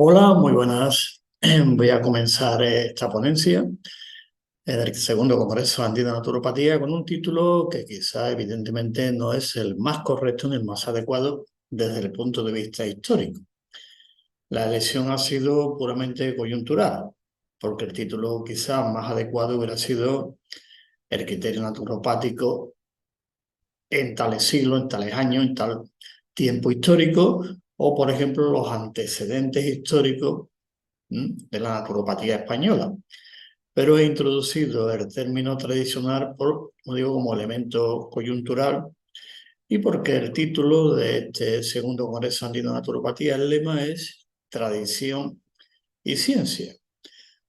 Hola, muy buenas. Voy a comenzar esta ponencia en el segundo Congreso Andino de Naturopatía con un título que quizá evidentemente no es el más correcto ni el más adecuado desde el punto de vista histórico. La elección ha sido puramente coyuntural, porque el título quizá más adecuado hubiera sido el criterio naturopático en tales siglos, en tales años, en tal tiempo histórico, o por ejemplo los antecedentes históricos de la naturopatía española, pero he introducido el término tradicional por, como digo, como elemento coyuntural y porque el título de este segundo Congreso Andino de Naturopatía, el lema es Tradición y Ciencia.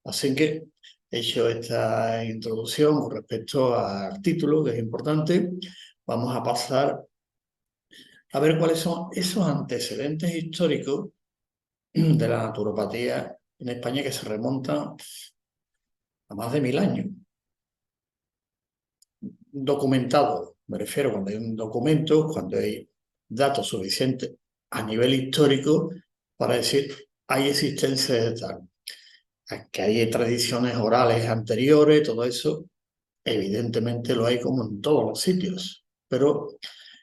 Así que he hecho esta introducción con respecto al título, que es importante. Vamos a pasar a ver cuáles son esos antecedentes históricos de la naturopatía en España que se remontan a más de 1000 años. Documentado, me refiero cuando hay un documento, cuando hay datos suficientes a nivel histórico para decir hay existencia de tal. Que hay tradiciones orales anteriores, todo eso, evidentemente lo hay como en todos los sitios, pero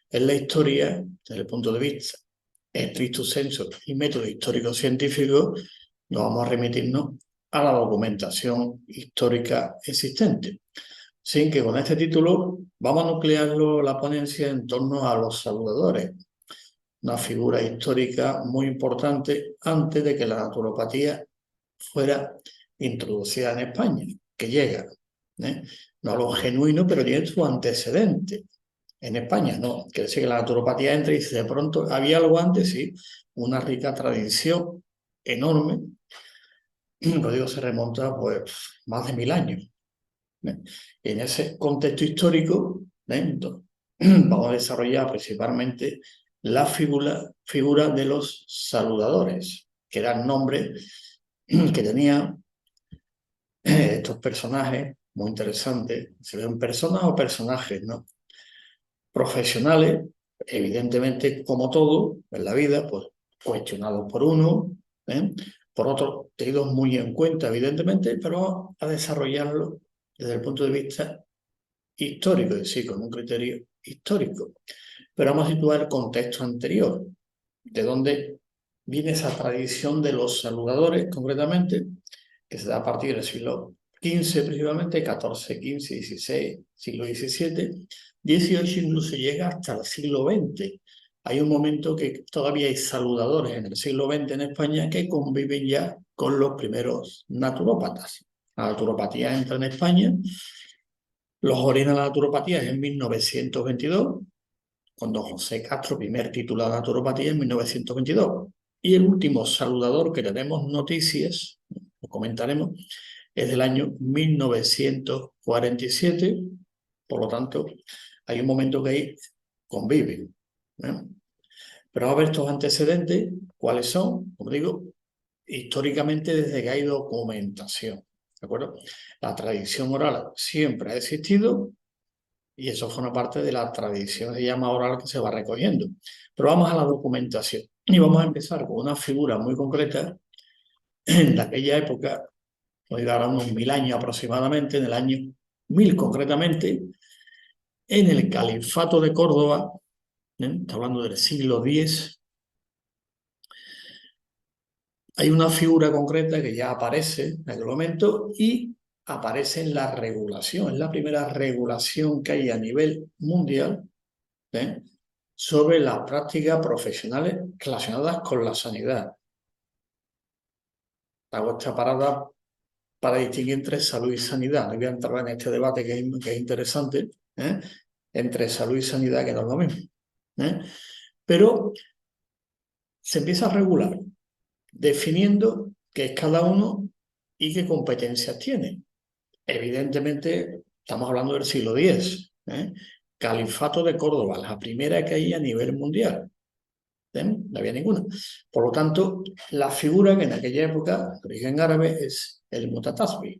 en la historia, desde el punto de vista estricto sensu y método histórico-científico, nos vamos a remitirnos a la documentación histórica existente. Sin que con este título vamos a nuclearlo la ponencia en torno a los saludadores, una figura histórica muy importante antes de que la naturopatía fuera introducida en España, que llega, ¿eh? No a lo genuino, pero tiene su antecedente en España, no. Quiere decir que la naturopatía entra y dice, de pronto, ¿había algo antes? Sí, una rica tradición enorme, lo digo, se remonta pues más de 1000 años. ¿Eh? En ese contexto histórico, vamos a desarrollar principalmente la figura de los saludadores, que eran nombres que tenían estos personajes muy interesantes. Se ven personas o personajes, ¿no? Profesionales, evidentemente, como todo en la vida, pues cuestionados por uno, ¿eh? Por otro, tenidos muy en cuenta, evidentemente, pero a desarrollarlo desde el punto de vista histórico, es decir, con un criterio histórico. Pero vamos a situar el contexto anterior, de dónde viene esa tradición de los saludadores, concretamente, que se da a partir del siglo XV principalmente, XIV, XV, XVI, siglo XVII, XVIII incluso llega hasta el siglo XX. Hay un momento que todavía hay saludadores en el siglo XX en España que conviven ya con los primeros naturópatas. La naturopatía entra en España. Los orígenes de la naturopatía es en 1922, con don José Castro, primer titulado de naturopatía en 1922. Y el último saludador que tenemos noticias, lo comentaremos, es del año 1947. Por lo tanto, hay un momento que ahí conviven, ¿eh? Pero vamos a ver estos antecedentes, cuáles son, como digo, históricamente desde que hay documentación. ¿De acuerdo? La tradición oral siempre ha existido, y eso forma parte de la tradición, se llama oral, que se va recogiendo. Pero vamos a la documentación. Y vamos a empezar con una figura muy concreta en aquella época, hoy ahora unos 1000 años aproximadamente, en el año 1000 concretamente, en el Califato de Córdoba, está hablando del siglo X, hay una figura concreta que ya aparece en aquel momento y aparece en la regulación. Es la primera regulación que hay a nivel mundial, ¿eh?, sobre las prácticas profesionales relacionadas con la sanidad. Hago esta parada para distinguir entre salud y sanidad. No voy a entrar en este debate que es interesante, ¿eh?, entre salud y sanidad, que no es lo mismo, ¿eh? Pero se empieza a regular, definiendo qué es cada uno y qué competencias tiene. Evidentemente, estamos hablando del siglo X, ¿eh? Califato de Córdoba, la primera que hay a nivel mundial. No había ninguna. Por lo tanto, la figura que en aquella época, de origen árabe, es el mutatasbi.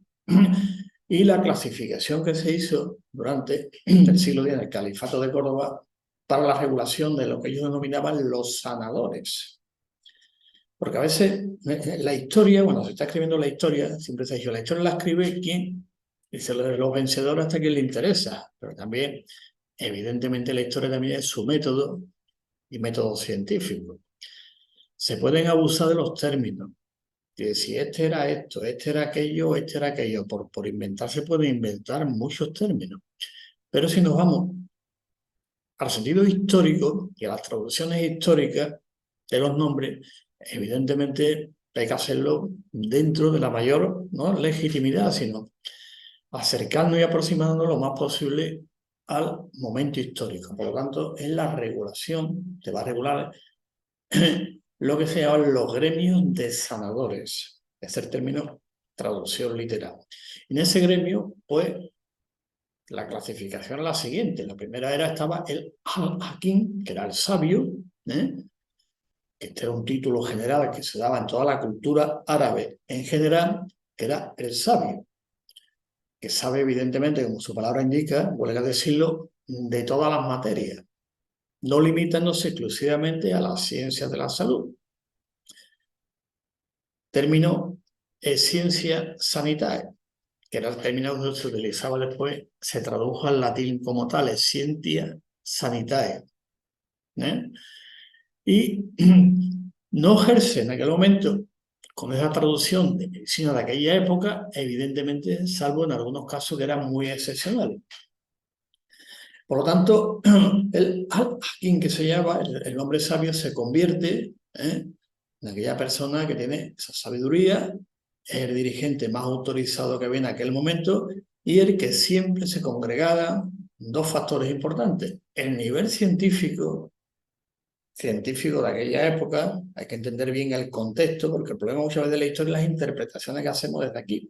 Y la clasificación que se hizo durante el siglo X en el Califato de Córdoba para la regulación de lo que ellos denominaban los sanadores. Porque a veces la historia, cuando se está escribiendo la historia, siempre se ha dicho, la historia la escribe quién, dice los vencedores hasta quien le interesa, pero también, evidentemente, la historia también es su método y método científico. Se pueden abusar de los términos, que si este era esto, este era aquello, por inventar se pueden inventar muchos términos. Pero si nos vamos al sentido histórico y a las traducciones históricas de los nombres, evidentemente hay que hacerlo dentro de la mayor, ¿no?, legitimidad, sino acercando y aproximando lo más posible al momento histórico. Por lo tanto, en la regulación te va a regular lo que se llaman los gremios de sanadores, es el término traducción literal. En ese gremio, pues, la clasificación era la siguiente. La primera estaba el al-Hakim, que era el sabio, que este era un título general que se daba en toda la cultura árabe en general, que era el sabio, que sabe evidentemente, como su palabra indica, vuelve a decirlo, de todas las materias, no limitándose exclusivamente a las ciencias de la salud. Término ciencia sanitaria, que era el término que se utilizaba después, se tradujo al latín como tal, es scientia sanitaria. Y no ejerce en aquel momento, con esa traducción de medicina de aquella época, evidentemente, salvo en algunos casos que eran muy excepcionales. Por lo tanto, el al-Hakim, que se llama, el hombre sabio, se convierte en aquella persona que tiene esa sabiduría, es el dirigente más autorizado que había en aquel momento y el que siempre se congregara dos factores importantes: el nivel científico de aquella época. Hay que entender bien el contexto, porque el problema muchas veces de la historia es las interpretaciones que hacemos desde aquí.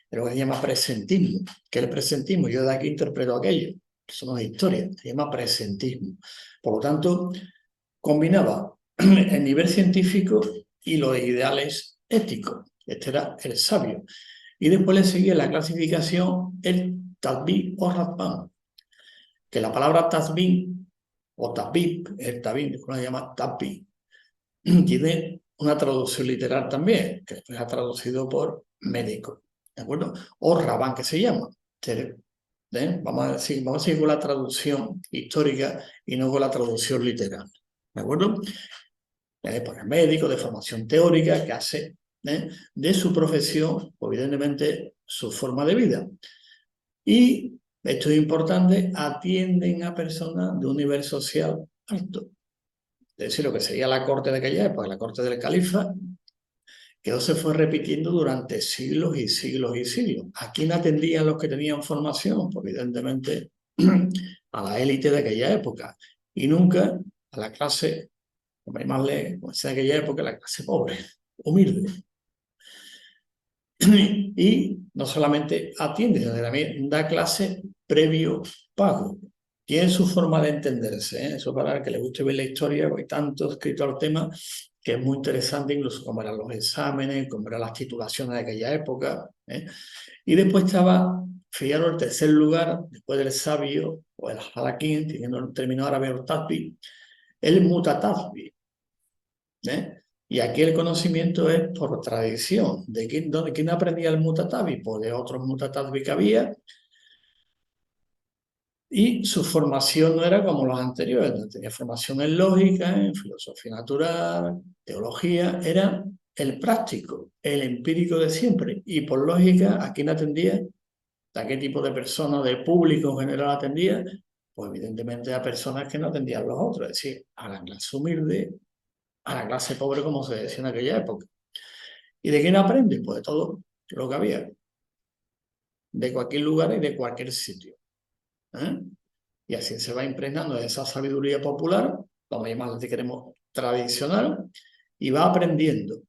Es lo que se llama presentismo. ¿Qué es el presentismo? Yo de aquí interpreto aquello. Eso no es historia, se llama presentismo. Por lo tanto, combinaba el nivel científico y los ideales éticos. Este era el sabio. Y después le seguía la clasificación el Tadbí o Radbán, que la palabra Tadbí o Tabib, el Tabib, como se llama Tabbi, tiene una traducción literal también, que después ha traducido por médico, ¿de acuerdo? O Rabán, que se llama. Vamos a seguir con la traducción histórica y no con la traducción literal, ¿de acuerdo? Pues el médico de formación teórica que hace de su profesión, evidentemente, su forma de vida. Y, esto es importante, atienden a personas de un nivel social alto. Es decir, lo que sería la corte de aquella época, la corte del califa, que eso se fue repitiendo durante siglos y siglos y siglos. ¿A quién atendían los que tenían formación? Pues evidentemente a la élite de aquella época y nunca a la clase, como llamarle, como decía en aquella época, la clase pobre, humilde. Y no solamente atiende, sino que también da clase previo pago. Tiene su forma de entenderse, ¿eh? Eso para el que le guste ver la historia, porque hay tanto escrito al tema que es muy interesante, incluso cómo eran los exámenes, cómo eran las titulaciones de aquella época. Y después estaba, fijaros, el tercer lugar, después del sabio, o el halakin, teniendo el término árabe, el tatbi, el mutatatbi. Y aquí el conocimiento es por tradición. ¿De quién aprendía el mutatabi? Pues de otros mutatabi que había. Y su formación no era como los anteriores, no tenía formación en lógica, en filosofía natural, teología, era el práctico, el empírico de siempre. Y por lógica, ¿a quién atendía? ¿A qué tipo de personas, de público en general atendía? Pues evidentemente a personas que no atendían los otros, es decir, a la clase humilde, a la clase pobre, como se decía en aquella época. ¿Y de quién aprende? Pues de todo lo que había, de cualquier lugar y de cualquier sitio. Y así se va impregnando de esa sabiduría popular, vamos a llamarla si queremos tradicional, y va aprendiendo.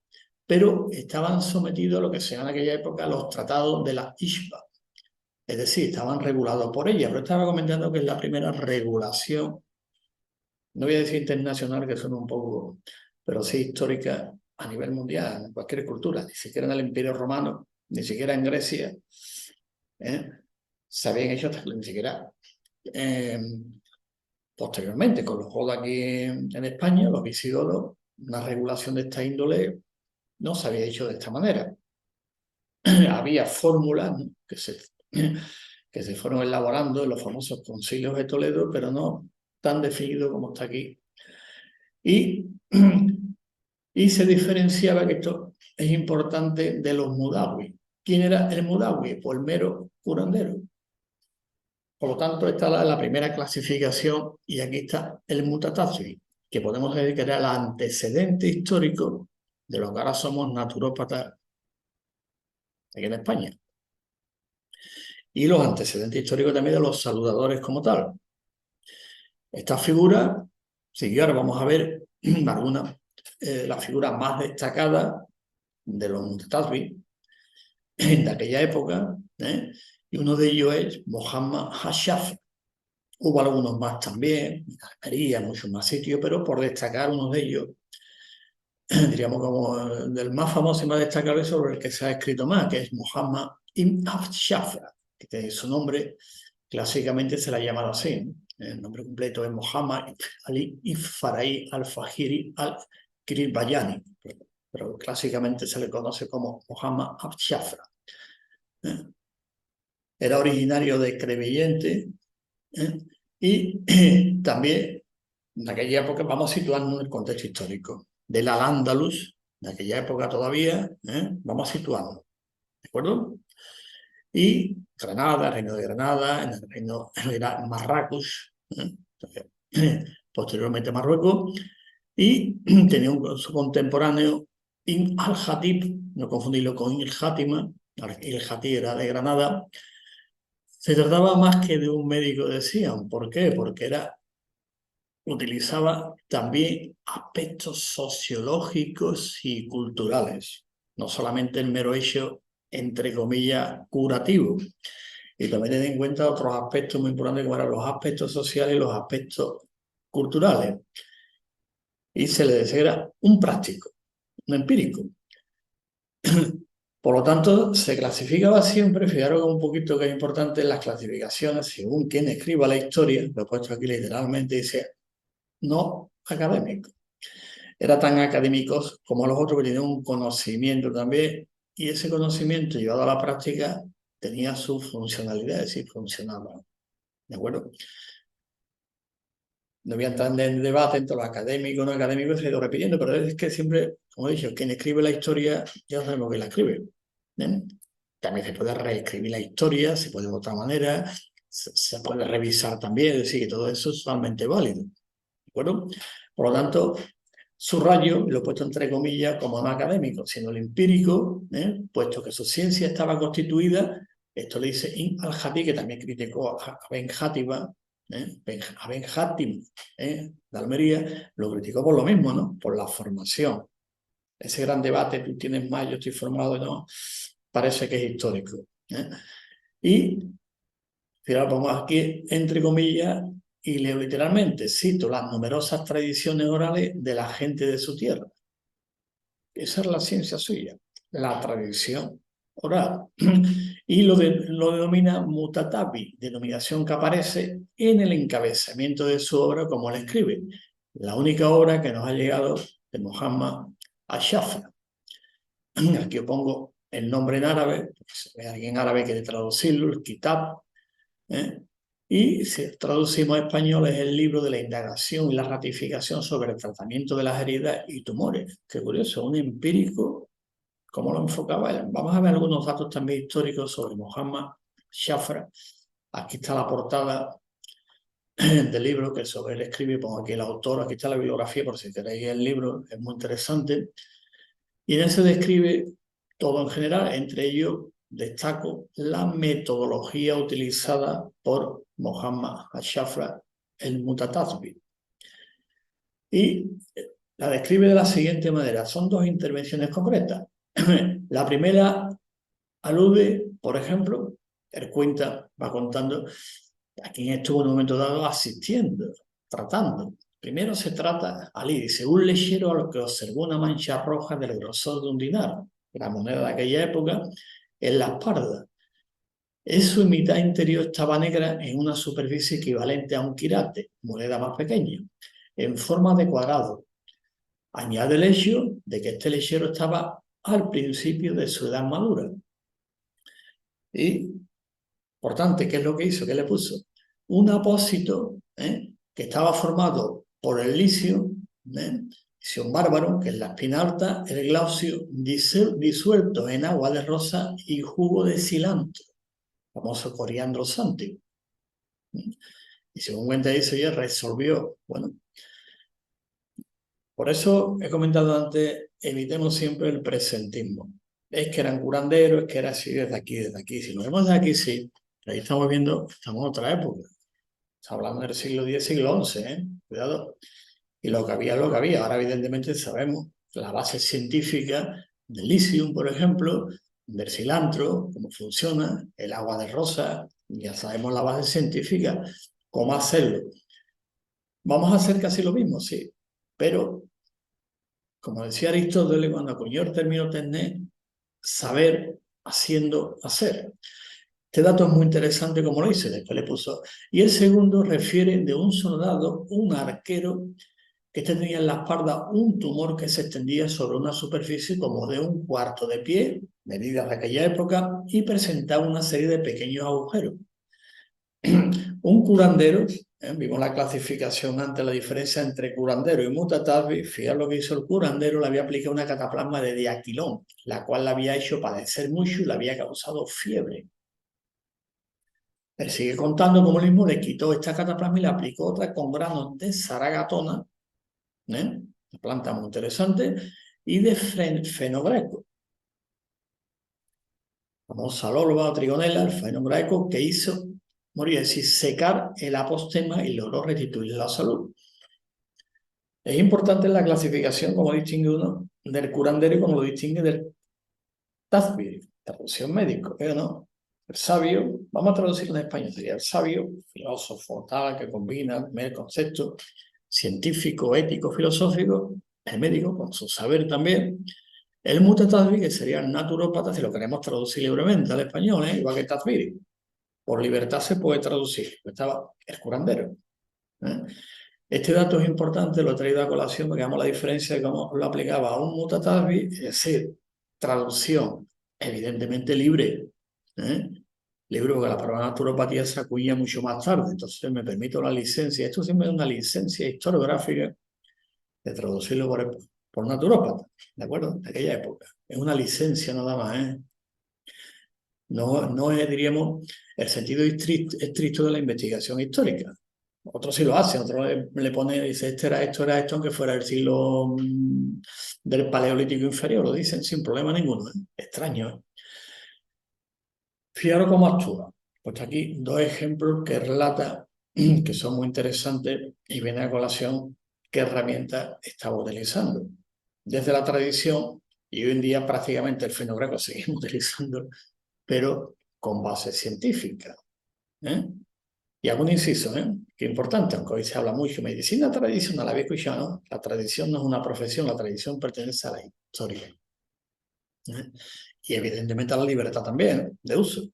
Pero estaban sometidos a lo que se llama en aquella época los tratados de la Ishba. Es decir, estaban regulados por ella, pero estaba comentando que es la primera regulación, no voy a decir internacional, que suena un poco, pero sí histórica a nivel mundial, en cualquier cultura, ni siquiera en el Imperio Romano, ni siquiera en Grecia, se habían hecho ni siquiera posteriormente, con los godos aquí en España, los visigodos, una regulación de esta índole no se había hecho de esta manera. Había fórmulas, ¿no?, que se fueron elaborando en los famosos concilios de Toledo, pero no tan definido como está aquí. Y se diferenciaba, que esto es importante, de los mudawi. ¿Quién era el mudawi? Pues el mero curandero. Por lo tanto, esta es la primera clasificación, y aquí está el mutatasbi, que podemos decir que era el antecedente histórico de lo que ahora somos naturópatas aquí en España. Y los antecedentes históricos también de los saludadores como tal. Esta figura, si ahora vamos a ver algunas, las figuras más destacadas de los mutatasbi de aquella época, y uno de ellos es Muhammad Ashaf. Hubo algunos más también, en Almería, muchos más sitios, pero por destacar uno de ellos, diríamos como del más famoso y más destacable, sobre el que se ha escrito más, que es Muhammad ibn Shafra, que su nombre clásicamente se le ha llamado así, ¿no? El nombre completo es Muhammad Ali Farai al-Fahiri al-Kirbayani, pero clásicamente se le conoce como Muhammad Shafra. Era originario de Crevillente, y también en aquella época, vamos a situarnos en el contexto histórico, del Al-Ándalus, de aquella época todavía, vamos a situarnos, ¿de acuerdo? Y Granada, el reino de Granada, en el reino era Marruecos, posteriormente Marruecos, y tenía su contemporáneo Ibn al-Jatib, no confundirlo con Ibn Játima. El Jatib era de Granada. Se trataba más que de un médico, decían. ¿Por qué? Porque utilizaba también aspectos sociológicos y culturales, no solamente el mero hecho, entre comillas, curativo. Y también tener en cuenta otros aspectos muy importantes, como eran los aspectos sociales y los aspectos culturales. Y se le decía que era un práctico, un empírico. Por lo tanto, se clasificaba siempre, fijaros un poquito que es importante en las clasificaciones, según quien escriba la historia, lo he puesto aquí literalmente, dice no académico. Era tan académicos como los otros, que tenían un conocimiento también, y ese conocimiento llevado a la práctica tenía sus funcionalidades y funcionaba. ¿De acuerdo? No voy a entrar en el debate entre los académicos y no académicos, se ha ido repitiendo, pero es que siempre, como he dicho, quien escribe la historia ya sabemos que la escribe. También se puede reescribir la historia, se puede de otra manera, se puede revisar también, es decir, que todo eso es totalmente válido. ¿De acuerdo? Por lo tanto, subrayo, lo he puesto entre comillas, como no académico, sino el empírico, puesto que su ciencia estaba constituida. Esto le dice Ibn al-Jatib, que también criticó a Ben Játima, a Ben Játim, de Almería, lo criticó por lo mismo, ¿no? Por la formación. Ese gran debate, tú tienes más, yo estoy formado, no, parece que es histórico. Y, fíjate, pongo aquí entre comillas, y leo literalmente, cito las numerosas tradiciones orales de la gente de su tierra. Esa es la ciencia suya, la tradición oral. Y lo denomina mutatabi, denominación que aparece en el encabezamiento de su obra, como él escribe. La única obra que nos ha llegado de Muhammad Ashafra. Aquí os pongo el nombre en árabe, si hay alguien árabe quiere traducirlo, el Kitab. Y si traducimos a español, es el libro de la indagación y la ratificación sobre el tratamiento de las heridas y tumores. Qué curioso, un empírico, ¿cómo lo enfocaba él? Vamos a ver algunos datos también históricos sobre Muhammad Shafra. Aquí está la portada del libro que sobre él escribe, pongo aquí el autor, aquí está la bibliografía por si queréis el libro, es muy interesante. Y en ese describe todo en general, entre ellos destaco la metodología utilizada por Muhammad Ashafra, el Mutatasbi. Y la describe de la siguiente manera. Son dos intervenciones concretas. La primera alude, por ejemplo, él cuenta, va contando a quien estuvo en un momento dado asistiendo, tratando. Primero se trata, Ali dice, un lechero a lo que observó una mancha roja del grosor de un dinar, la moneda de aquella época, en la espalda. Su mitad interior estaba negra en una superficie equivalente a un quirate, moneda más pequeña, en forma de cuadrado. Añade el hecho de que este lechero estaba al principio de su edad madura. Y, por tanto, ¿qué es lo que hizo? ¿Qué le puso? Un apósito que estaba formado por el licio, licio bárbaro, que es la espina alta, el glaucio disuelto en agua de rosa y jugo de cilantro, famoso coriandro santi. Y según cuenta dice, ella resolvió, bueno, por eso he comentado antes, evitemos siempre el presentismo. Es que eran curanderos, es que era así desde aquí, desde aquí. Si lo vemos de aquí, sí. Ahí estamos viendo, estamos en otra época. Estamos hablando del siglo X, siglo XI, ¿eh? Cuidado. Y lo que había, lo que había. Ahora, evidentemente, sabemos la base científica del lisium, por ejemplo, del cilantro, cómo funciona, el agua de rosa, ya sabemos la base científica, cómo hacerlo. Vamos a hacer casi lo mismo, sí, pero como decía Aristóteles cuando acuñó el término tecné, saber haciendo hacer. Este dato es muy interesante como lo hice, después le puso. Y el segundo refiere de un soldado, un arquero, que tenía en la espalda un tumor que se extendía sobre una superficie como de un cuarto de pie, medidas de aquella época, y presentaba una serie de pequeños agujeros. Un curandero, vimos la clasificación antes, la diferencia entre curandero y mutatalvi. Fíjate lo que hizo el curandero, le había aplicado una cataplasma de diaquilón, la cual le había hecho padecer mucho y le había causado fiebre. Él sigue contando cómo él mismo le quitó esta cataplasma y le aplicó otra con granos de zaragatona, una planta muy interesante, y de fenogreco. Famosa lolva o trigonela, el fenogreco, que hizo morir, es decir, secar el apostema y logró restituir la salud. Es importante la clasificación, como distingue uno del curandero y como lo distingue del tazbir, traducción médico, pero no. El sabio, vamos a traducirlo en español, sería el sabio, filósofo, tal, que combina el concepto científico, ético, filosófico, el médico con su saber también. El mutatazbir, que sería el naturópata, si lo queremos traducir libremente al español, igual que tazbir. Por libertad se puede traducir, estaba el curandero. Este dato es importante, lo he traído a colación porque damos la diferencia de cómo lo aplicaba a un mutatalbi, es decir, traducción evidentemente libre, libre porque la palabra naturopatía se acuña mucho más tarde, entonces me permito la licencia, esto siempre es una licencia historiográfica de traducirlo por naturópata, ¿de acuerdo? De aquella época, es una licencia nada más, No es, diríamos, el sentido estricto de la investigación histórica. Otros sí lo hacen, otros le ponen, dice, esto era esto, aunque fuera el siglo del Paleolítico inferior, lo dicen sin problema ninguno. Extraño, ¿eh? Fijaros cómo actúa. Pues aquí dos ejemplos que relata, que son muy interesantes y viene a colación qué herramienta estaba utilizando. Desde la tradición, y hoy en día prácticamente el fenogreco seguimos utilizando, pero con base científica. Y hago un inciso, que es importante, aunque hoy se habla mucho de medicina tradicional, había escuchado, ¿no? La tradición no es una profesión, la tradición pertenece a la historia. Y evidentemente a la libertad también, de uso.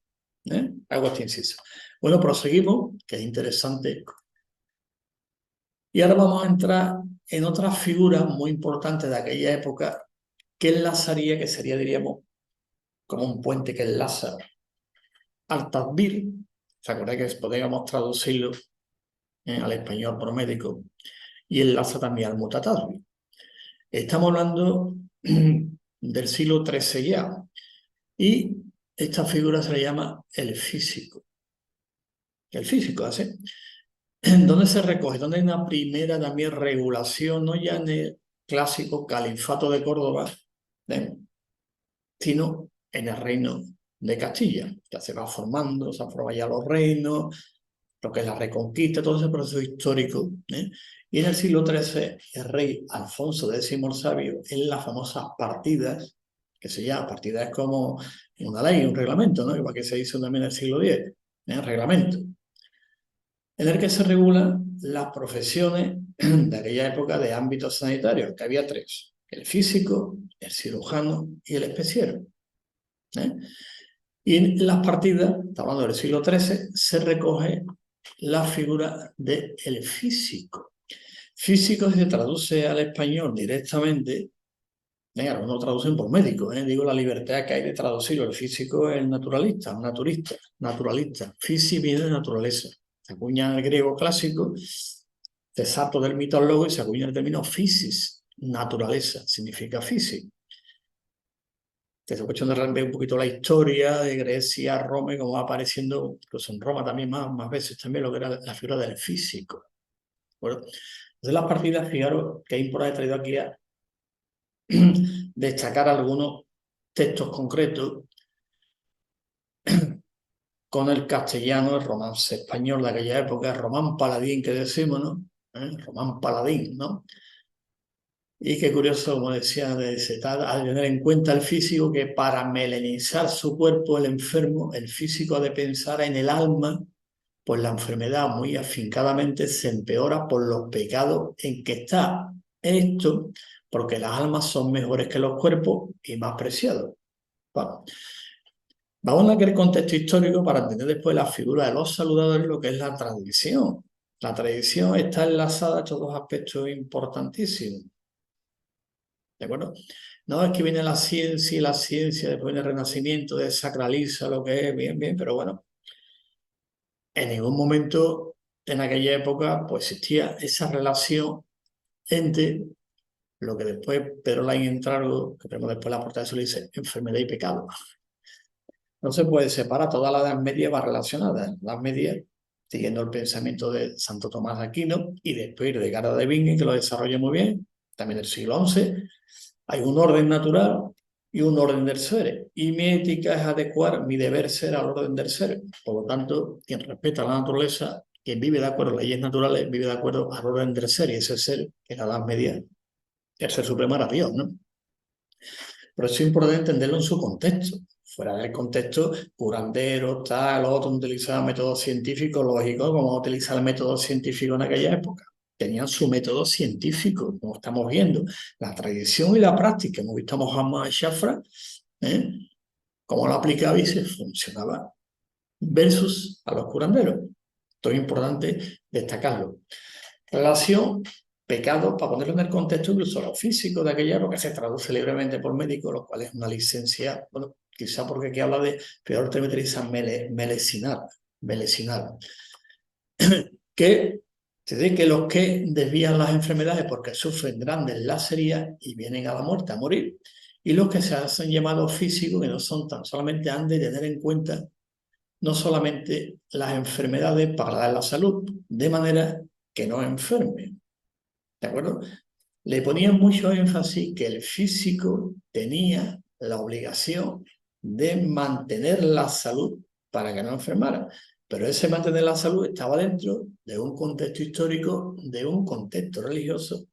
Hago este inciso. Bueno, proseguimos, que es interesante. Y ahora vamos a entrar en otra figura muy importante de aquella época, que enlazaría, que sería, diríamos, como un puente que enlaza al tadbir. ¿Se acuerdan que podríamos traducirlo al español por médico? Y enlaza también al mutatalbi. Estamos hablando del siglo XIII ya. Y esta figura se le llama el físico. El físico, ¿así? ¿Dónde se recoge? ¿Dónde hay una primera también regulación? No ya en el clásico califato de Córdoba, sino en el reino de Castilla. Ya se va formando, se forman ya los reinos, lo que es la reconquista, todo ese proceso histórico. Y en el siglo XIII, el rey Alfonso X el Sabio, en las famosas partidas, que se llama partidas como una ley, un reglamento, ¿no? Igual que se hizo también en el siglo X, reglamento, en el que se regulan las profesiones de aquella época de ámbito sanitario, que había tres: el físico, el cirujano y el especiero. Y en las partidas, estamos hablando del siglo XIII, se recoge la figura del físico. Físico se traduce al español directamente. Venga, algunos lo traducen por médico, digo la libertad que hay de traducirlo. El físico es el naturalista, un naturalista. Físi viene de naturaleza. Se acuña en el griego clásico, se salta del mitólogo y se acuña el término physis, naturaleza, significa físico. Es cuestión de ver un poquito la historia de Grecia, Roma, y cómo va apareciendo, incluso en Roma también más veces también lo que era la figura del físico. Bueno, entonces las partidas, fijaros que es importante, he traído aquí a destacar algunos textos concretos con el castellano, el romance español de aquella época, Román Paladín que decimos, ¿no? Román Paladín, ¿no? Y qué curioso, como decía, al tener en cuenta el físico, que para melenizar su cuerpo, el enfermo, el físico ha de pensar en el alma, pues la enfermedad muy afincadamente se empeora por los pecados en que está. Esto porque las almas son mejores que los cuerpos y más preciados. Bueno, vamos a aquel contexto histórico para entender después la figura de los saludadores, lo que es la tradición. La tradición está enlazada a estos dos aspectos importantísimos. ¿De acuerdo? No es que viene la ciencia y la ciencia después del Renacimiento desacraliza lo que es, bien, pero bueno, en ningún momento en aquella época pues existía esa relación entre lo que después Pedro Laín Entralgo, que tenemos después la portada de eso, le dice enfermedad y pecado. No se puede separar, toda la Edad Media va relacionada. La Edad Media, siguiendo el pensamiento de Santo Tomás de Aquino y después de Gara de Bingen, que lo desarrolla muy bien, también del siglo XI, hay un orden natural y un orden del ser. Y mi ética es adecuar mi deber ser al orden del ser. Por lo tanto, quien respeta la naturaleza, quien vive de acuerdo a leyes naturales, vive de acuerdo al orden del ser. Y ese ser, en la Edad Media, el ser supremo era Dios, ¿no? Pero eso es importante entenderlo en su contexto. Fuera del contexto, curanderos, tal, otros utilizaban métodos científicos lógicos, como utilizar el método científico en aquella época. Tenían su método científico, como estamos viendo, la tradición y la práctica. Hemos visto a Mohammad Shafra, cómo lo aplicaba y se funcionaba, versus a los curanderos. Esto es importante destacarlo. Relación, pecado, para ponerlo en el contexto incluso lo físico de aquella época, se traduce libremente por médico, lo cual es una licencia, bueno, quizá porque aquí habla de, peor te utiliza melecinal, que se dice que los que desvían las enfermedades porque sufren grandes láserías y vienen a la muerte, a morir, y los que se hacen llamados físicos, que no son tan solamente, han de tener en cuenta no solamente las enfermedades para dar la salud, de manera que no enfermen. ¿De acuerdo? Le ponían mucho énfasis que el físico tenía la obligación de mantener la salud para que no enfermara. Pero ese mantener la salud estaba dentro de un contexto histórico, de un contexto religioso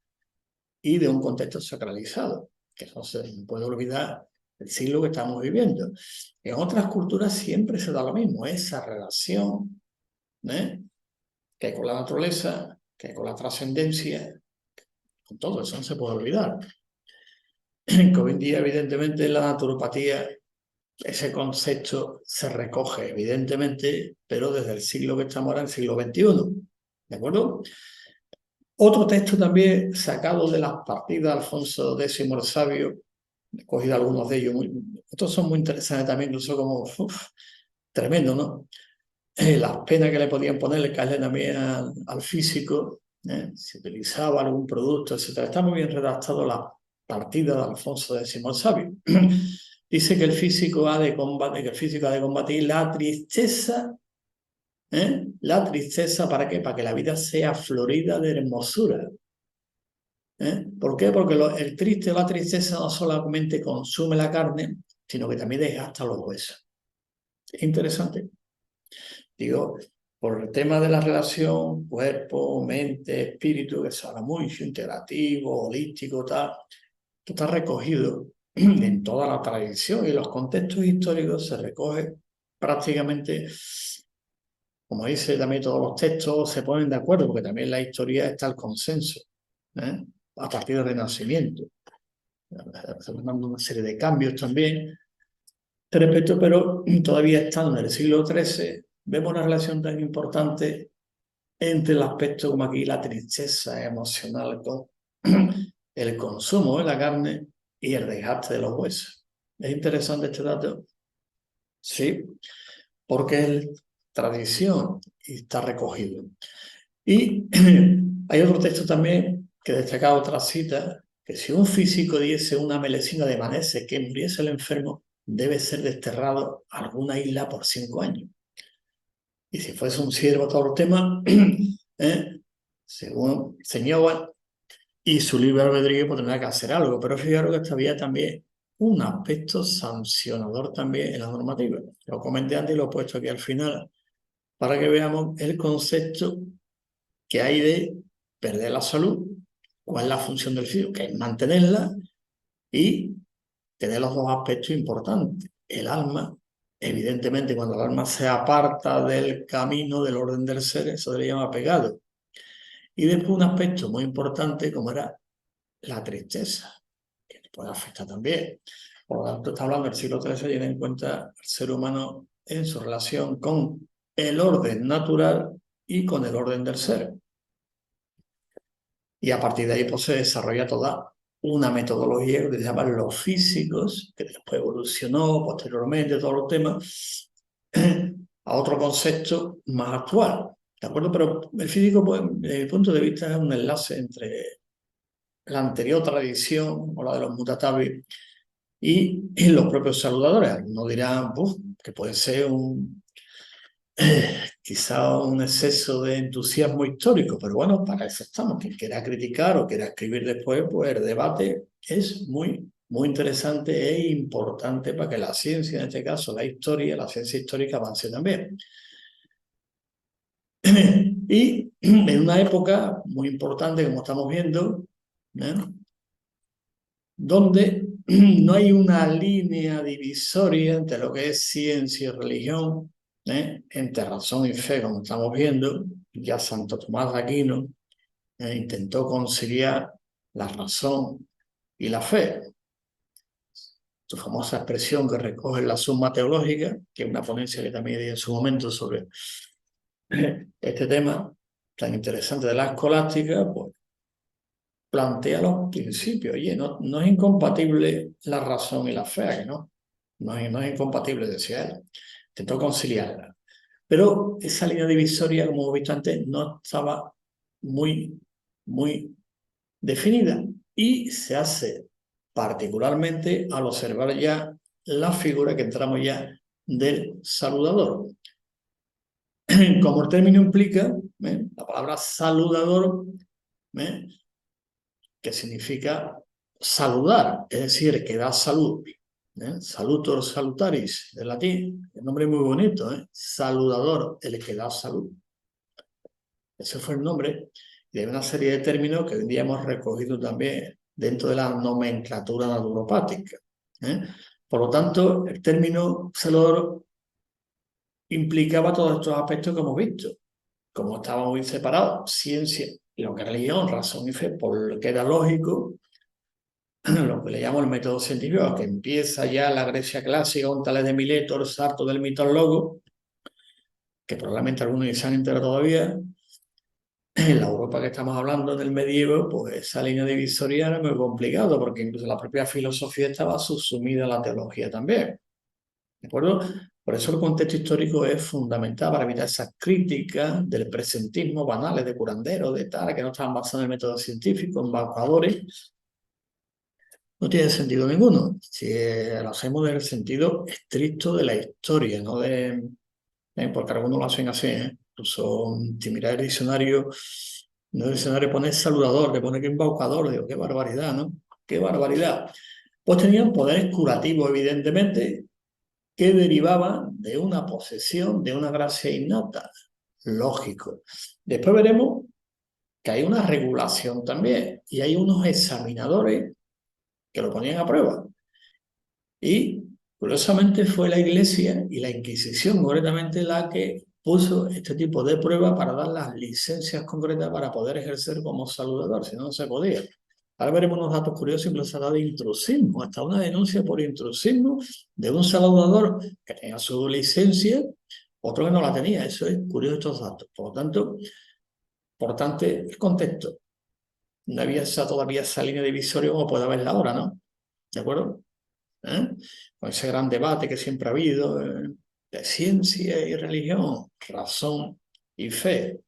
y de un contexto sacralizado, que no se puede olvidar el siglo que estamos viviendo. En otras culturas siempre se da lo mismo, esa relación que hay con la naturaleza, que hay con la trascendencia, con todo eso no se puede olvidar. Que hoy en día, evidentemente, en la naturopatía ese concepto se recoge, evidentemente, pero desde el siglo que estamos ahora, el siglo XXI. ¿De acuerdo? Otro texto también sacado de las partidas de Alfonso X el Sabio, he cogido algunos de ellos, estos son muy interesantes también, incluso como tremendo, ¿no? Las penas que le podían poner, caerle también al físico, si utilizaba algún producto, etc. Está muy bien redactado la partida de Alfonso X el Sabio. Dice que el físico ha de combatir la tristeza. La tristeza, ¿para qué? Para que la vida sea florida de hermosura. ¿Por qué? Porque el triste o la tristeza no solamente consume la carne, sino que también desgasta los huesos. Es interesante. Digo, por el tema de la relación cuerpo, mente, espíritu, que se habla mucho, integrativo, holístico, tal, esto está recogido en toda la tradición y los contextos históricos se recoge prácticamente, como dice también todos los textos, se ponen de acuerdo, porque también en la historia está el consenso, a partir del Renacimiento. Estamos dando una serie de cambios también respecto, pero todavía estando en el siglo XIII, vemos una relación tan importante entre el aspecto como aquí la tristeza emocional con el consumo de la carne y el desgaste de los huesos. ¿Es interesante este dato? Sí, porque es tradición y está recogido. Y hay otro texto también que destaca otra cita, que si un físico diese una melecina de manese que muriese el enfermo, debe ser desterrado a alguna isla por 5 años. Y si fuese un siervo todo el tema, según señor y su libre albedrío, pues tendrá que hacer algo. Pero fijaros que había también un aspecto sancionador también en la normativa. Lo comenté antes y lo he puesto aquí al final, para que veamos el concepto que hay de perder la salud, cuál es la función del físico, que es mantenerla y tener los dos aspectos importantes. El alma, evidentemente, cuando el alma se aparta del camino, del orden del ser, eso se le llama pecado. Y después un aspecto muy importante como era la tristeza, que puede afectar también. Por lo tanto, está hablando del siglo XIII, tiene en cuenta al ser humano en su relación con el orden natural y con el orden del ser. Y a partir de ahí pues, se desarrolla toda una metodología que se llama los físicos, que después evolucionó posteriormente todos los temas, a otro concepto más actual. ¿De acuerdo? Pero el físico, pues, desde mi punto de vista, es un enlace entre la anterior tradición, o la de los mutatables, y los propios saludadores. Algunos dirán que puede ser quizá un exceso de entusiasmo histórico, pero bueno, para eso estamos. Quien quiera criticar o quiera escribir después, pues el debate es muy, muy interesante e importante para que la ciencia, en este caso la historia, la ciencia histórica avance también. Y en una época muy importante, como estamos viendo, donde no hay una línea divisoria entre lo que es ciencia y religión, entre razón y fe, como estamos viendo. Ya Santo Tomás de Aquino intentó conciliar la razón y la fe. Su famosa expresión que recoge la Summa Teológica, que es una ponencia que también di en su momento sobre este tema tan interesante de la escolástica, pues plantea los principios. Oye, no es incompatible la razón y la fe, ¿no? No es incompatible, decía él. Intentó conciliarla. Pero esa línea divisoria, como hemos visto antes, no estaba muy, muy definida. Y se hace particularmente al observar ya la figura que entramos ya del saludador. Como el término implica, la palabra saludador, que significa saludar, es decir, que da salud. Salutor salutaris, de latín, el nombre muy bonito, saludador, el que da salud. Ese fue el nombre de una serie de términos que hoy en día hemos recogido también dentro de la nomenclatura naturopática. Por lo tanto, el término saludador implicaba todos estos aspectos que hemos visto. Como estaban muy separados, ciencia y lo que es religión, razón y fe, por lo que era lógico, lo que le llamo el método científico, que empieza ya la Grecia clásica con Tales de Mileto, el Sarto del mitólogo, que probablemente algunos ni se han enterado todavía. En la Europa que estamos hablando del medievo, pues esa línea divisoria era muy complicado, porque incluso la propia filosofía estaba subsumida en la teología también. ¿De acuerdo? Por eso el contexto histórico es fundamental para evitar esas críticas del presentismo banales de curanderos, de tal, que no estaban basadas en el método científico, embaucadores. No tiene sentido ninguno. Si lo hacemos desde el sentido estricto de la historia, no de... porque algunos lo hacen así, Incluso si miráis el diccionario, no el diccionario pone saludador, que pone que embaucador, digo, qué barbaridad, ¿no? Qué barbaridad. Pues tenían poderes curativos, evidentemente, que derivaban de una posesión, de una gracia innata. Lógico. Después veremos que hay una regulación también, y hay unos examinadores que lo ponían a prueba. Y curiosamente fue la Iglesia y la Inquisición concretamente la que puso este tipo de pruebas para dar las licencias concretas para poder ejercer como saludador, si no, no se podía. Ahora veremos unos datos curiosos, incluso de intrusismo, hasta una denuncia por intrusismo de un saludador que tenía su licencia, otro que no la tenía. Eso es curioso estos datos. Por lo tanto, Importante el contexto. No había todavía esa línea divisoria como puede haberla ahora, ¿no? ¿De acuerdo? Con ese gran debate que siempre ha habido de ciencia y religión, razón y fe.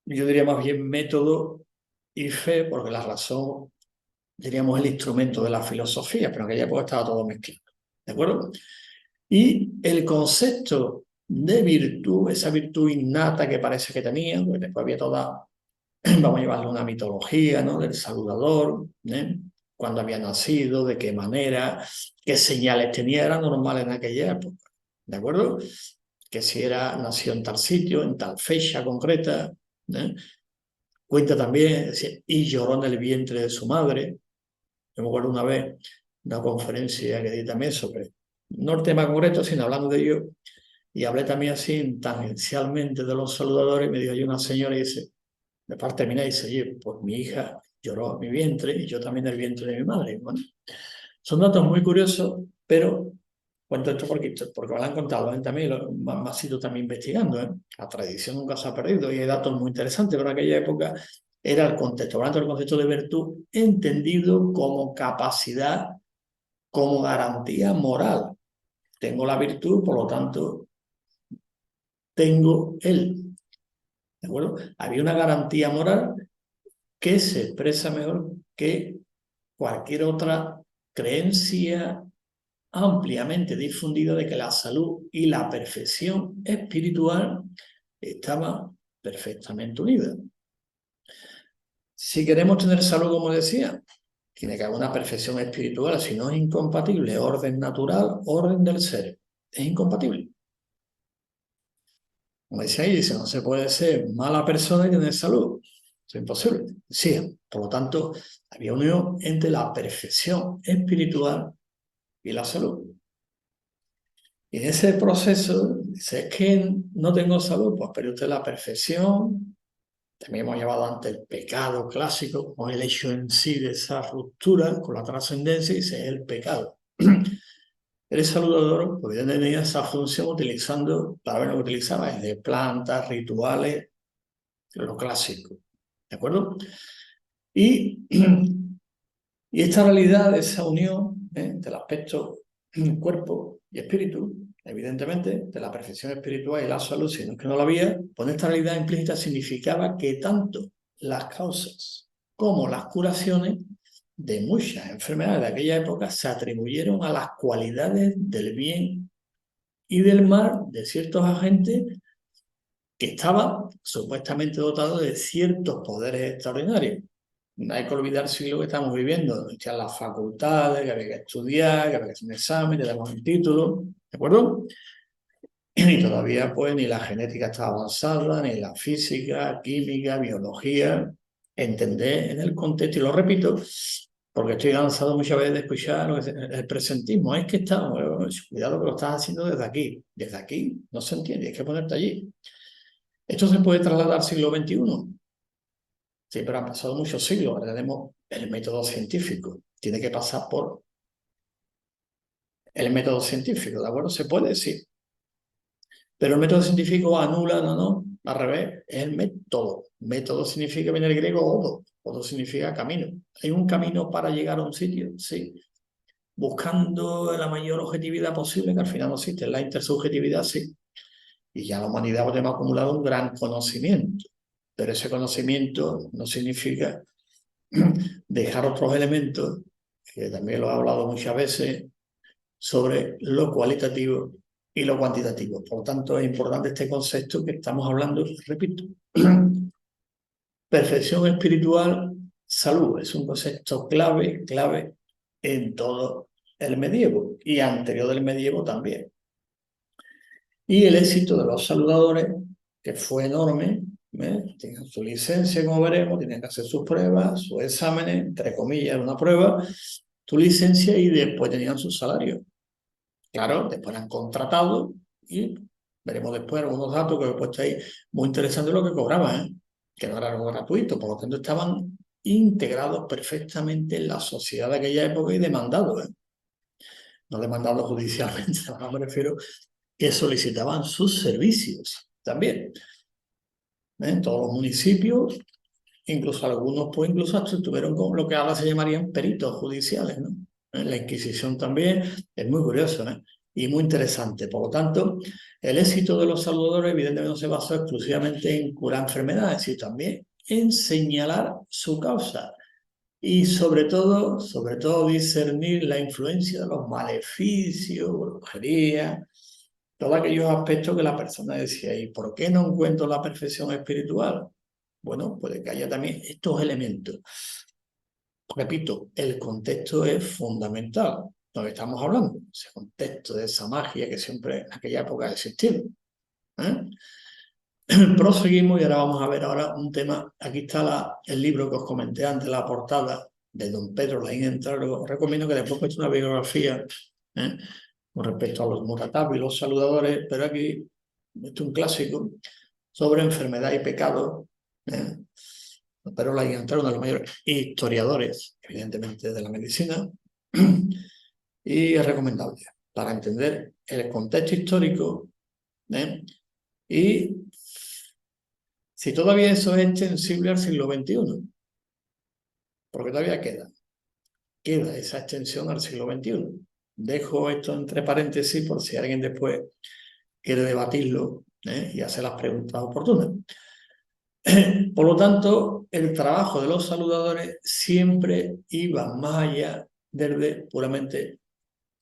Yo diría más bien método y fe, porque la razón, diríamos, el instrumento de la filosofía, pero en aquella época estaba todo mezclado. ¿De acuerdo? Y el concepto de virtud, esa virtud innata que parece que tenía, porque después había toda, vamos a llevarle una mitología, ¿no? Del saludador, cuándo había nacido, de qué manera, qué señales tenía, era normal en aquella época. ¿De acuerdo? Que si nació en tal sitio, en tal fecha concreta, cuenta también, y lloró en el vientre de su madre. Yo me acuerdo una vez, una conferencia que di también sobre, no el tema concreto, sino hablando de ello, y hablé también así tangencialmente de los saludadores, y me dijo, hay una señora y dice, de parte termina y dice, oye, pues mi hija lloró en mi vientre y yo también en el vientre de mi madre. Bueno, son datos muy curiosos, pero cuento esto porque me lo han contado también, me ha sido también investigando. La tradición nunca se ha perdido y hay datos muy interesantes, pero en aquella época era el contexto, hablando del concepto de virtud entendido como capacidad, como garantía moral. Tengo la virtud, por lo tanto, tengo él. ¿De acuerdo? Había una garantía moral que se expresa mejor que cualquier otra creencia ampliamente difundida de que la salud y la perfección espiritual estaban perfectamente unidas. Si queremos tener salud, como decía, tiene que haber una perfección espiritual, si no es incompatible, orden natural, orden del ser. Es incompatible. Como decía ahí, dice, no se puede ser mala persona y tener salud. Es imposible. Sí, por lo tanto, había unión entre la perfección espiritual y la salud. Y en ese proceso, dice, es que no tengo salud, pues pero usted la perfección, también hemos llevado antes el pecado clásico, como el hecho en sí de esa ruptura con la trascendencia, dice, es el pecado. El saludador podía tener esa función utilizando, para lo que utilizaba es de plantas, rituales, lo clásico, ¿de acuerdo? Y, y esta realidad, esa unión del aspecto cuerpo y espíritu, evidentemente, de la perfección espiritual y la salud, si no es que no la había, pues esta realidad implícita significaba que tanto las causas como las curaciones de muchas enfermedades de aquella época se atribuyeron a las cualidades del bien y del mal de ciertos agentes que estaban supuestamente dotados de ciertos poderes extraordinarios. No hay que olvidarse de lo que estamos viviendo, echar las facultades, que había que estudiar, que había que hacer un examen, que tenemos un título, ¿de acuerdo? Y todavía pues ni la genética está avanzada, ni la física, química, biología, entender en el contexto, y lo repito, porque estoy cansado muchas veces de escuchar lo que es el presentismo, es que estamos, cuidado que lo estás haciendo desde aquí no se entiende, hay que ponerte allí. ¿Esto se puede trasladar al siglo XXI? Sí, pero han pasado muchos siglos, ahora tenemos el método científico, tiene que pasar por el método científico, ¿de acuerdo? Se puede decir. Pero el método científico anula, no, al revés, es el método. Método significa, viene del griego odo, odo significa camino. ¿Hay un camino para llegar a un sitio? Sí. Buscando la mayor objetividad posible, que al final no existe, la intersubjetividad sí. Y ya la humanidad pues, hemos acumulado un gran conocimiento. Pero ese conocimiento no significa dejar otros elementos, que también lo he hablado muchas veces, sobre lo cualitativo y lo cuantitativo. Por lo tanto, es importante este concepto que estamos hablando, repito. Perfección espiritual, salud, es un concepto clave en todo el medievo y anterior del medievo también. Y el éxito de los saludadores, que fue enorme, tenían su licencia, como veremos, tenían que hacer sus pruebas, sus exámenes, entre comillas, una prueba, tu licencia y después tenían su salario. Claro, después han contratado y veremos después algunos datos que he puesto ahí muy interesantes lo que cobraban, que no era algo gratuito, por lo tanto estaban integrados perfectamente en la sociedad de aquella época y demandados, no demandados judicialmente, ahora me refiero que solicitaban sus servicios también. En todos los municipios, incluso algunos, pues incluso hasta tuvieron con lo que ahora se llamarían peritos judiciales, ¿no? La Inquisición también es muy curioso, ¿eh? Y muy interesante. Por lo tanto, el éxito de los saludadores evidentemente no se basó exclusivamente en curar enfermedades, sino también en señalar su causa y sobre todo discernir la influencia de los maleficios, brujería, todos aquellos aspectos que la persona decía, ¿y por qué no encuentro la perfección espiritual? Bueno, puede que haya también estos elementos. Repito, el contexto es fundamental. Lo que estamos hablando, ese contexto de esa magia que siempre en aquella época ha existido. ¿Eh? Proseguimos y ahora vamos a ver ahora un tema. Aquí está el libro que os comenté antes, la portada de don Pedro Laín Entraro. Os recomiendo que después veáis una biografía, ¿eh?, con respecto a los muratabi, los saludadores, pero aquí es un clásico sobre enfermedad y pecado. Pero Laín Entraro, uno de los mayores historiadores, evidentemente, de la medicina, y es recomendable para entender el contexto histórico, y si todavía eso es extensible al siglo XXI, porque todavía queda esa extensión al siglo XXI. Dejo esto entre paréntesis por si alguien después quiere debatirlo, y hacer las preguntas oportunas. Por lo tanto, el trabajo de los saludadores siempre iba más allá desde puramente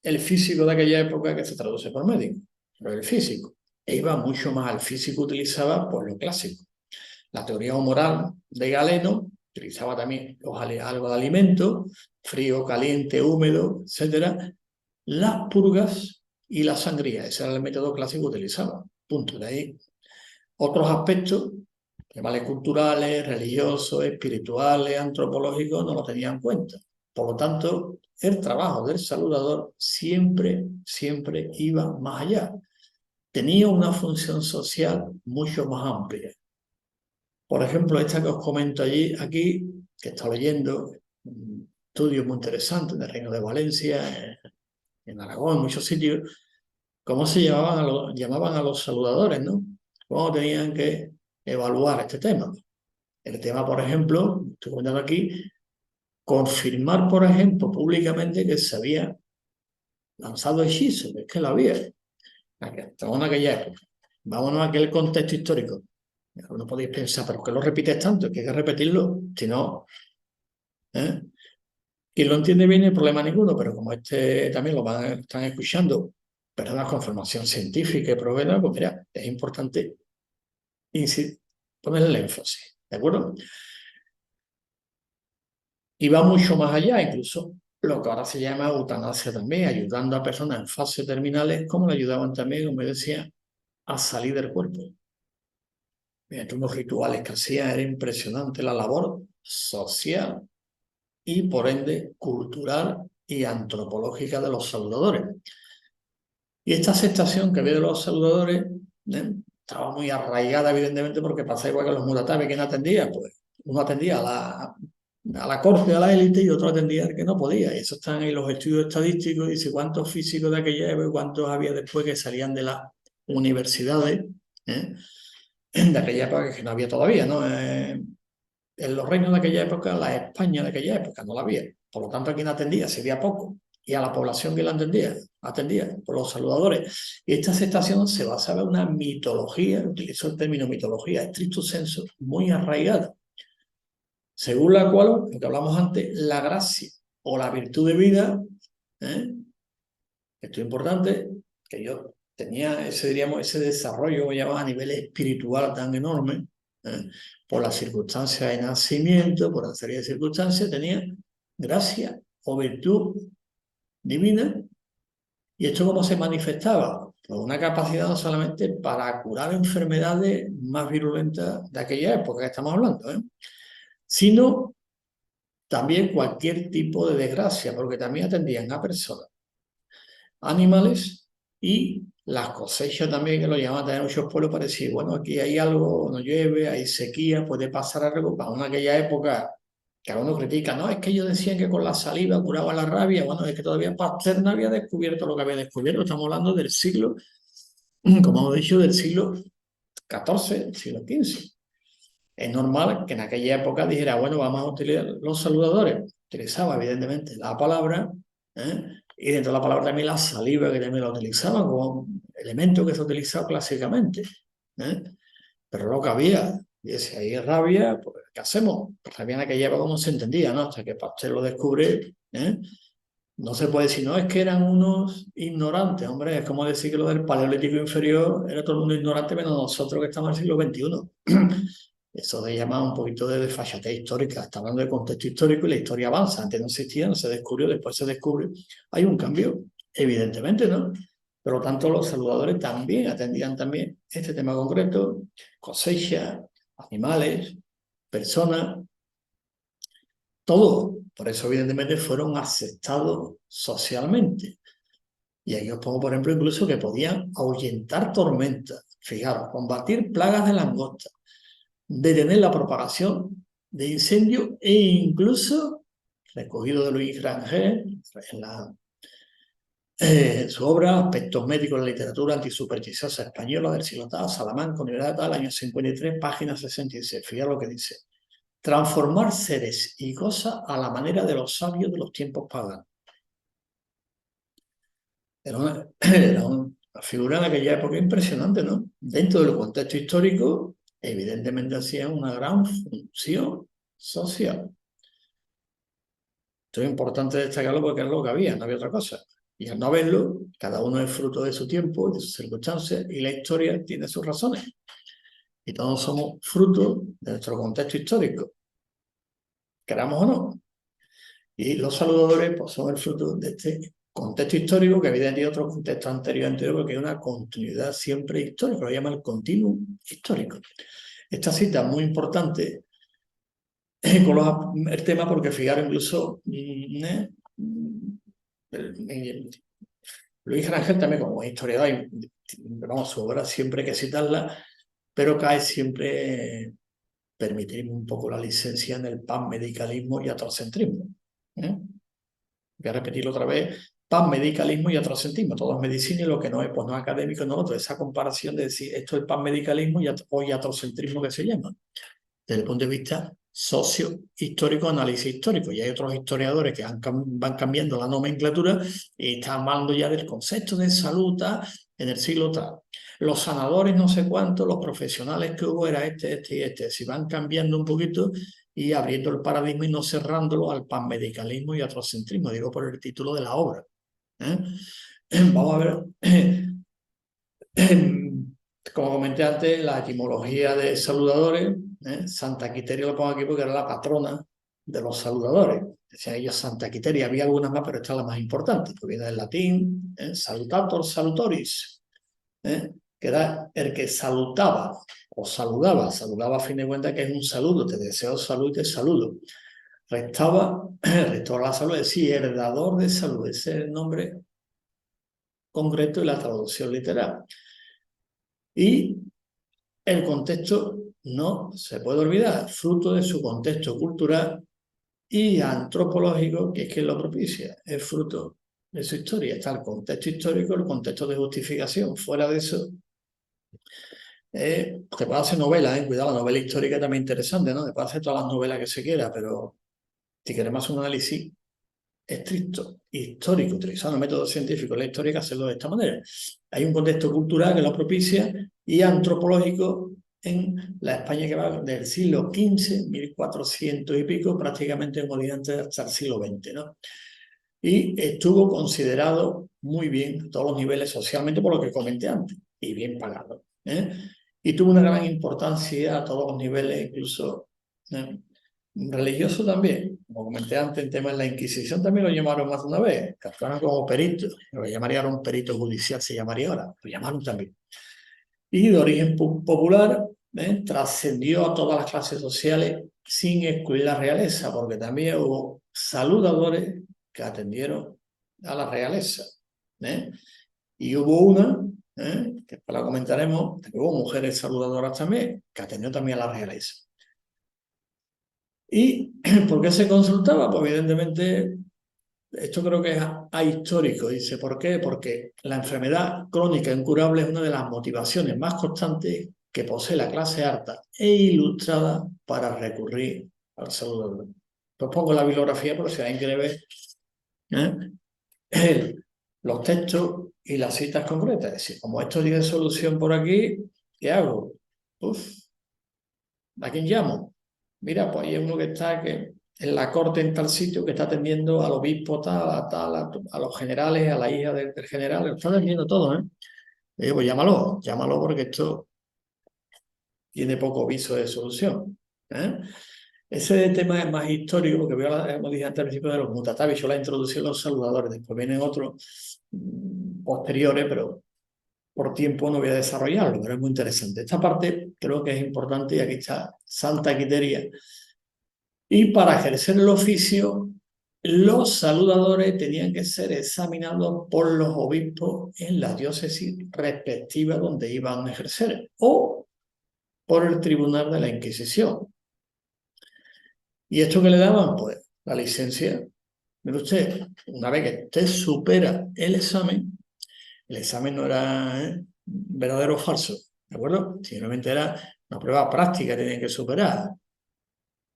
el físico de aquella época, que se traduce por médico, pero el físico. E iba mucho más al físico utilizado por lo clásico. La teoría humoral de Galeno utilizaba también algo de alimentos, frío, caliente, húmedo, etc. Las purgas y la sangría, ese era el método clásico utilizado. Punto. De ahí otros aspectos, temas culturales, religiosos, espirituales, antropológicos, no lo tenían en cuenta. Por lo tanto, el trabajo del saludador siempre iba más allá. Tenía una función social mucho más amplia. Por ejemplo, esta que os comento aquí, que he estado leyendo, un estudio muy interesante en el Reino de Valencia, en Aragón, en muchos sitios, cómo se llamaban a los saludadores, ¿no? Cómo tenían que evaluar este tema. El tema, por ejemplo, estoy comentando aquí, confirmar, por ejemplo, públicamente que se había lanzado hechizo, que es que lo había. Estamos en aquella época. Vámonos a aquel contexto histórico. No podéis pensar, ¿pero qué lo repites tanto? Que hay que repetirlo, si no, quien lo entiende bien no hay problema ninguno, pero como también están escuchando personas con formación científica y proveda, pues mira, es importante ponerle el énfasis, ¿de acuerdo? Y va mucho más allá, incluso lo que ahora se llama eutanasia también, ayudando a personas en fases terminales, como le ayudaban también, como decía, a salir del cuerpo. Mediante unos rituales que hacían, era impresionante la labor social y, por ende, cultural y antropológica de los saludadores. Y esta aceptación que había de los saludadores estaba muy arraigada, evidentemente, porque pasa igual que los muratabes. ¿Quién atendía? Pues uno atendía a la corte, a la élite, y otro atendía al que no podía. Y eso están en los estudios estadísticos, y dice cuántos físicos de aquella época y cuántos había después que salían de las universidades, de aquella época, que no había todavía, ¿no? En los reinos de aquella época, la España de aquella época no la había. Por lo tanto, ¿a quién atendía? Se veía poco. Y a la población que la atendía por los saludadores. Y esta aceptación se basaba en una mitología, utilizó el término mitología, estricto sensu, muy arraigada, según la cual, lo que hablamos antes, la gracia o la virtud de vida, esto es importante, que yo tenía ese desarrollo que llamaba a nivel espiritual tan enorme, por las circunstancias de nacimiento, por una serie de circunstancias, tenía gracia o virtud divina. ¿Y esto cómo se manifestaba? Pues una capacidad no solamente para curar enfermedades más virulentas de aquella época que estamos hablando, sino también cualquier tipo de desgracia, porque también atendían a personas, animales, y las cosechas también, que lo llamaban también muchos pueblos, para decir, bueno, aquí hay algo, no llueve, hay sequía, puede pasar algo. Para una aquella época que algunos critican, no, es que ellos decían que con la saliva curaba la rabia. Bueno, es que todavía Pasteur no había descubierto lo que había descubierto. Estamos hablando del siglo, como hemos dicho, del siglo XIV, siglo XV. Es normal que en aquella época dijera, bueno, vamos a utilizar los saludadores. Utilizaba, evidentemente, la palabra, ¿eh? Y dentro de la palabra también la saliva, que también la utilizaban como elemento que se utilizaba clásicamente, ¿eh? Pero lo que había, y si hay rabia, pues ¿qué hacemos? Pues rabia en aquella época no se entendía, ¿no? Hasta que Pasteur lo descubre, ¿eh? No se puede decir, no, es que eran unos ignorantes, hombre, es como decir que lo del paleolítico inferior era todo el mundo ignorante, menos nosotros que estamos en el siglo XXI. Eso se llama un poquito de desfachatez histórica. Está hablando de contexto histórico y la historia avanza. Antes no existía, no se descubrió, después se descubre. Hay un cambio, evidentemente, ¿no? Por lo tanto, los saludadores también atendían también este tema concreto, cosecha, animales, personas, todo. Por eso, evidentemente, fueron aceptados socialmente. Y ahí os pongo, por ejemplo, incluso que podían ahuyentar tormentas. Fijaros, combatir plagas de langosta, detener la propagación de incendios e incluso, recogido de Louis Granger en su obra Aspectos médicos de la literatura antisupersticiosa española del siglo tal, Salamanca, Universidad tal, año 53, página 66. Fijaros lo que dice. Transformar seres y cosas a la manera de los sabios de los tiempos paganos. Era una figura en aquella época impresionante, ¿no? Dentro del contexto histórico, evidentemente hacía una gran función social. Esto es importante destacarlo porque es lo que había, no había otra cosa. Y al no haberlo, cada uno es fruto de su tiempo, de sus circunstancias, y la historia tiene sus razones. Y todos somos fruto de nuestro contexto histórico, queramos o no. Y los saludadores pues, son el fruto de este contexto histórico que evidentemente otro contexto anterior, porque hay una continuidad siempre histórica, lo llama el continuum histórico. Esta cita es muy importante con el tema porque fijaros incluso Luis Rangel también como historiador, vamos, su obra siempre hay que citarla, pero cae siempre, permitirme un poco la licencia en el panmedicalismo y atrocentrismo. Voy a repetirlo otra vez, panmedicalismo y atrocentrismo, todo es medicina y lo que no es, pues no es académico, no otro, esa comparación de decir esto es panmedicalismo o atrocentrismo que se llama, desde el punto de vista socio-histórico, análisis histórico, y hay otros historiadores que van cambiando la nomenclatura y están hablando ya del concepto de salud en el siglo tal. Los sanadores no sé cuántos, los profesionales que hubo era este y este, si van cambiando un poquito y abriendo el paradigma y no cerrándolo al panmedicalismo y atrocentrismo, digo por el título de la obra. Vamos a ver, como comenté antes, la etimología de saludadores, Santa Quiteria lo pongo aquí porque era la patrona de los saludadores. Decían ellos Santa Quiteria, había algunas más, pero esta es la más importante, que viene del latín, salutator salutoris, que era el que salutaba o saludaba a fin de cuentas que es un saludo, te deseo salud y te saludo. Restaba la salud, es decir, heredador de salud, ese es el nombre concreto y la traducción literal. Y el contexto no se puede olvidar, fruto de su contexto cultural y antropológico, que es quien lo propicia, es fruto de su historia. Está el contexto histórico, el contexto de justificación. Fuera de eso, te puede hacer novelas, cuidado, la novela histórica es también interesante, ¿no? Te puede hacer todas las novelas que se quiera, pero si queremos un análisis estricto, histórico, utilizando métodos científicos, la historia hay que hacerlo de esta manera. Hay un contexto cultural que lo propicia y antropológico en la España que va del siglo XV, 1400 y pico, prácticamente moliente hasta el siglo XX, ¿no? Y estuvo considerado muy bien a todos los niveles socialmente por lo que comenté antes, y bien pagado. Y tuvo una gran importancia a todos los niveles, incluso religioso también. Como comenté antes, el tema de la Inquisición también lo llamaron más de una vez, capturaron como perito, lo llamarían un perito judicial, se llamaría ahora, lo llamaron también. Y de origen popular, trascendió a todas las clases sociales sin excluir la realeza, porque también hubo saludadores que atendieron a la realeza. Y hubo una, que después la comentaremos, que hubo mujeres saludadoras también, que atendió también a la realeza. ¿Y por qué se consultaba? Pues evidentemente, esto creo que es ahistórico. Dice, ¿por qué? Porque la enfermedad crónica incurable es una de las motivaciones más constantes que posee la clase alta e ilustrada para recurrir al saludador. Os pongo la bibliografía por si alguien quiere ver los textos y las citas concretas. Es decir, como esto tiene solución por aquí, ¿qué hago? ¿A quién llamo? Mira, pues hay uno que está en la corte en tal sitio que está atendiendo al obispo tal, a los generales, a la hija del general, lo está atendiendo todo, ¿eh? Y digo, pues llámalo porque esto tiene poco viso de solución. Ese tema es más histórico, porque como dije antes al principio, de los mutatavis. Yo la introducí en los saludadores, después vienen otros posteriores, pero por tiempo no voy a desarrollarlo, pero es muy interesante. Esta parte creo que es importante y aquí está Santa Quiteria. Y para ejercer el oficio, los saludadores tenían que ser examinados por los obispos en la diócesis respectiva donde iban a ejercer, o por el Tribunal de la Inquisición. ¿Y esto qué le daban? Pues la licencia. Mire usted, una vez que usted supera el examen no era verdadero o falso, ¿de acuerdo? Simplemente era una prueba práctica que tenía que superar,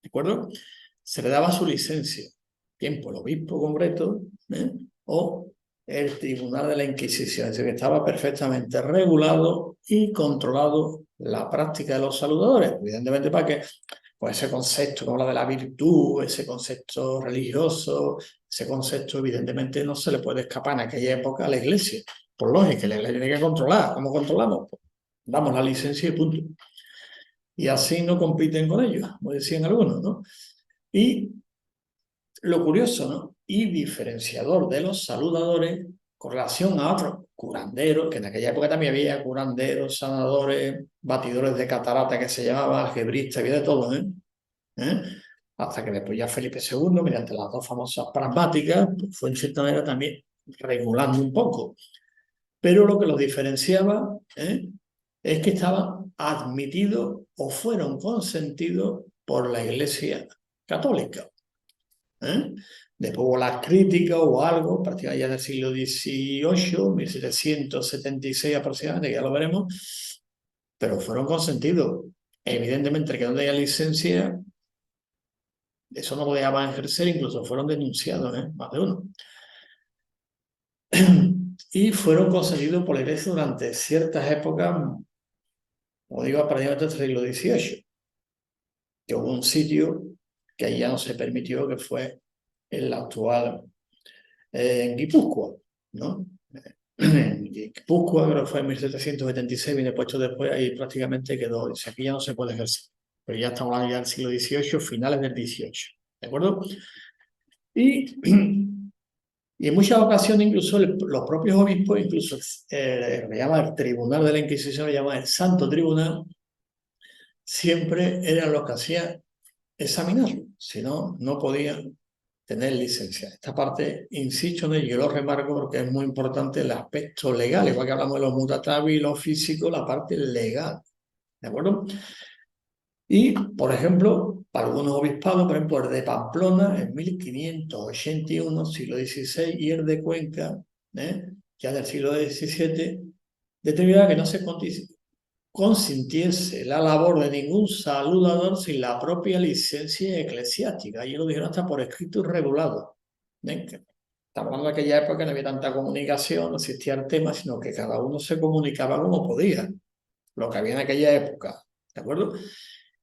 ¿de acuerdo? Se le daba su licencia, bien por el obispo concreto, o el Tribunal de la Inquisición, es decir, que estaba perfectamente regulado y controlado la práctica de los saludadores, evidentemente para que pues ese concepto como la de la virtud, ese concepto religioso, ese concepto evidentemente no se le puede escapar en aquella época a la Iglesia. Por lógica, la Iglesia tiene que controlar. ¿Cómo controlamos? Pues damos la licencia y punto. Y así no compiten con ellos, como decían algunos, ¿no? Y lo curioso, ¿no? Y diferenciador de los saludadores con relación a otros curanderos, que en aquella época también había curanderos, sanadores, batidores de catarata que se llamaban, algebristas, había de todo, hasta que después ya Felipe II, mediante las dos famosas pragmáticas, pues fue en cierta manera también regulando un poco. Pero lo que los diferenciaba es que estaban admitidos o fueron consentidos por la Iglesia Católica. Después hubo las críticas o algo, prácticamente ya del siglo XVIII, 1776 aproximadamente, que ya lo veremos, pero fueron consentidos. Evidentemente, que no tenía licencia, eso no lo dejaban ejercer, incluso fueron denunciados, más de uno. Y fueron concedidos por la Iglesia durante ciertas épocas, como digo, prácticamente hasta el siglo XVIII, que hubo un sitio que ahí ya no se permitió, que fue el actual en Guipúzcoa, ¿no? En Guipúzcoa, creo que fue en 1776, viene puesto después, ahí prácticamente quedó, dice, aquí ya no se puede ejercer, pero ya estamos hablando ya del siglo XVIII, finales del XVIII, ¿de acuerdo? Y en muchas ocasiones incluso los propios obispos, incluso le llama el Tribunal de la Inquisición, le llama el Santo Tribunal, siempre eran los que hacían examinarlo, si no, no podían tener licencia. Esta parte, insisto en ello, yo lo remarco porque es muy importante el aspecto legal, igual que hablamos de los mutatavis y lo físico, la parte legal, ¿de acuerdo? Y, por ejemplo, para algunos obispados, por ejemplo, el de Pamplona en 1581, siglo XVI, y el de Cuenca, ya del siglo XVII, determinaba que no se consintiese la labor de ningún saludador sin la propia licencia eclesiástica. Y lo dijeron hasta por escrito y regulado. Estamos hablando de aquella época que no había tanta comunicación, no existía el tema, sino que cada uno se comunicaba como podía, lo que había en aquella época, ¿de acuerdo?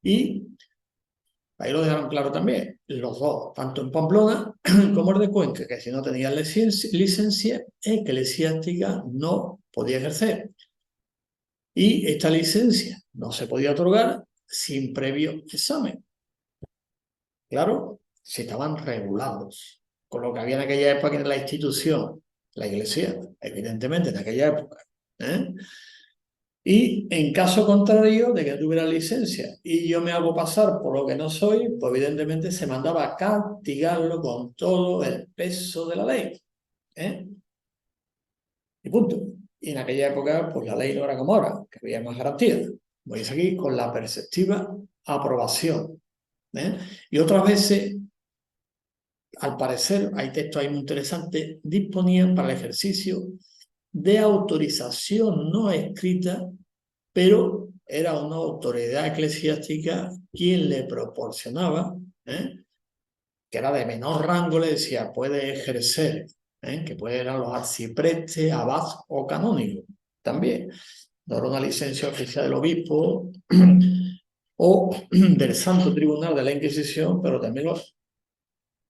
Y ahí lo dejaron claro también, los dos, tanto en Pamplona como el de Cuenca, que si no tenía licencia eclesiástica no podía ejercer. Y esta licencia no se podía otorgar sin previo examen. Claro, si estaban regulados, con lo que había en aquella época en la institución, la iglesia, evidentemente en aquella época. Y en caso contrario de que tuviera licencia y yo me hago pasar por lo que no soy, pues evidentemente se mandaba a castigarlo con todo el peso de la ley. Y punto. Y en aquella época, pues la ley no era como ahora, que había más garantías. Como dice aquí, con la perceptiva aprobación. Y otras veces, al parecer, hay textos ahí muy interesantes, disponían para el ejercicio de autorización no escrita, pero era una autoridad eclesiástica quien le proporcionaba, que era de menor rango, le decía, puede ejercer, que puede ir a los arciprestes, abad o canónigo también. No era una licencia oficial del obispo o del Santo Tribunal de la Inquisición, pero también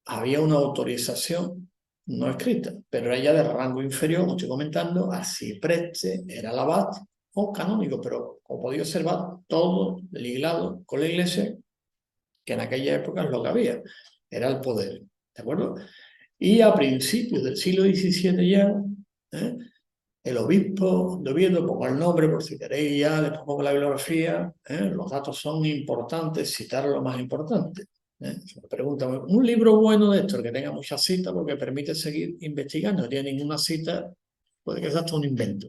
había una autorización no escrita, pero era ya de rango inferior, como estoy comentando, arcipreste, era el abad o canónigo, pero como podía observar, todo ligado con la iglesia, que en aquella época es lo que había, era el poder, ¿de acuerdo? Y a principios del siglo XVII ya, el obispo de Oviedo, pongo el nombre por si queréis ya, después pongo la bibliografía, los datos son importantes, citar lo más importante. Se me pregunta, un libro bueno de esto, que tenga muchas citas, porque permite seguir investigando, no tiene ninguna cita, puede que sea hasta un invento.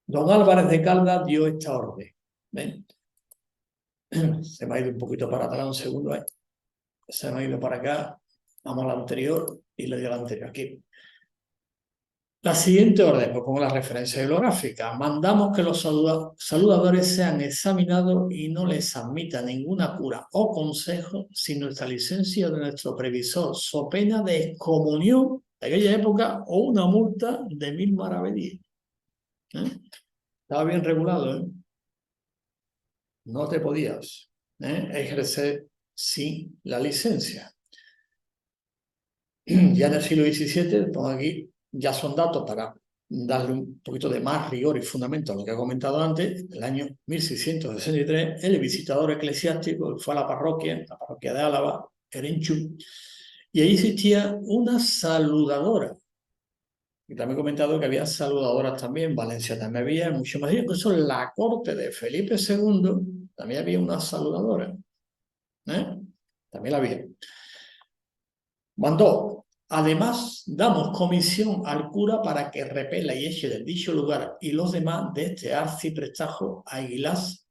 Don Álvarez de Caldas dio esta orden. ¿Ven? Se me ha ido un poquito para atrás, un segundo. Se me ha ido para acá. Vamos a la anterior y le doy a la anterior. Aquí. La siguiente orden, pues pongo la referencia bibliográfica. Mandamos que los saludadores sean examinados y no les admita ninguna cura o consejo sin nuestra licencia de nuestro previsor, so pena de excomunión de aquella época o una multa de 1000 maravedíes. Estaba bien regulado, ¿eh? No te podías ejercer sin la licencia. Ya en el siglo XVII, pongo aquí, ya son datos para darle un poquito de más rigor y fundamento a lo que he comentado antes. El año 1663, el visitador eclesiástico fue a la parroquia de Álava, Erenchu, y ahí existía una saludadora. Y también he comentado que había saludadoras también, Valencia también había, mucho más. Incluso en la corte de Felipe II también había una saludadora. También la había. Mandó, además, damos comisión al cura para que repela y eche del dicho lugar y los demás de este arciprestajo a Aguilás,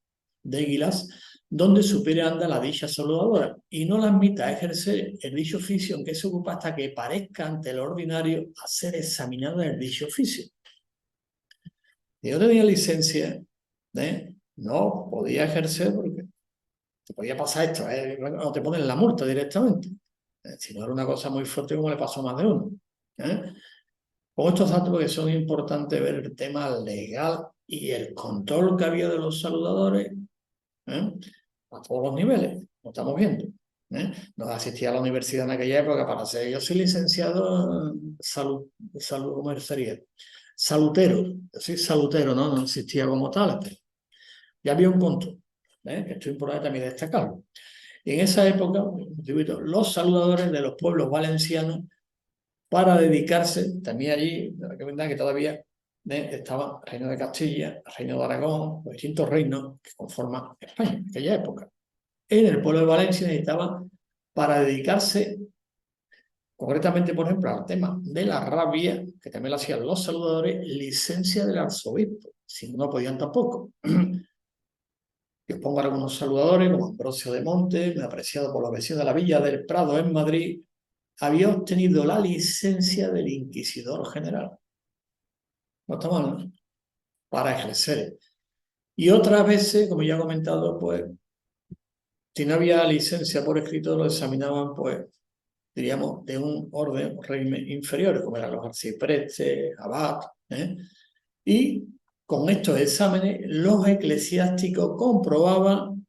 donde supere anda la dicha saludadora, y no la admita a ejercer el dicho oficio en que se ocupa hasta que parezca ante el ordinario a ser examinado en el dicho oficio. Si yo tenía licencia, no podía ejercer porque te podía pasar esto, o te ponen la multa directamente. Si no era una cosa muy fuerte como le pasó a más de uno. Pongo estos datos porque son importantes ver el tema legal y el control que había de los saludadores a todos los niveles, lo estamos viendo. No asistía a la universidad en aquella época para ser, yo soy licenciado en salud, ¿cómo sería? Salutero, yo soy salutero, no existía como tal, pero ya había un control, que esto es importante también destacarlo. Y en esa época, los saludadores de los pueblos valencianos para dedicarse, también allí, que todavía estaban el Reino de Castilla, el Reino de Aragón, los distintos reinos que conforman España en aquella época. En el pueblo de Valencia necesitaban para dedicarse concretamente, por ejemplo, al tema de la rabia, que también lo hacían los saludadores, licencia del arzobispo, si no podían tampoco. Yo os pongo algunos saludadores, como Ambrosio de Monte, apreciado por los vecinos de la Villa del Prado en Madrid, había obtenido la licencia del inquisidor general. No está mal, ¿no? Para ejercer. Y otras veces, como ya he comentado, pues, si no había licencia por escrito, lo examinaban, pues, diríamos, de un orden, un régimen inferior, como eran los arciprestes, abad, y con estos exámenes, los eclesiásticos comprobaban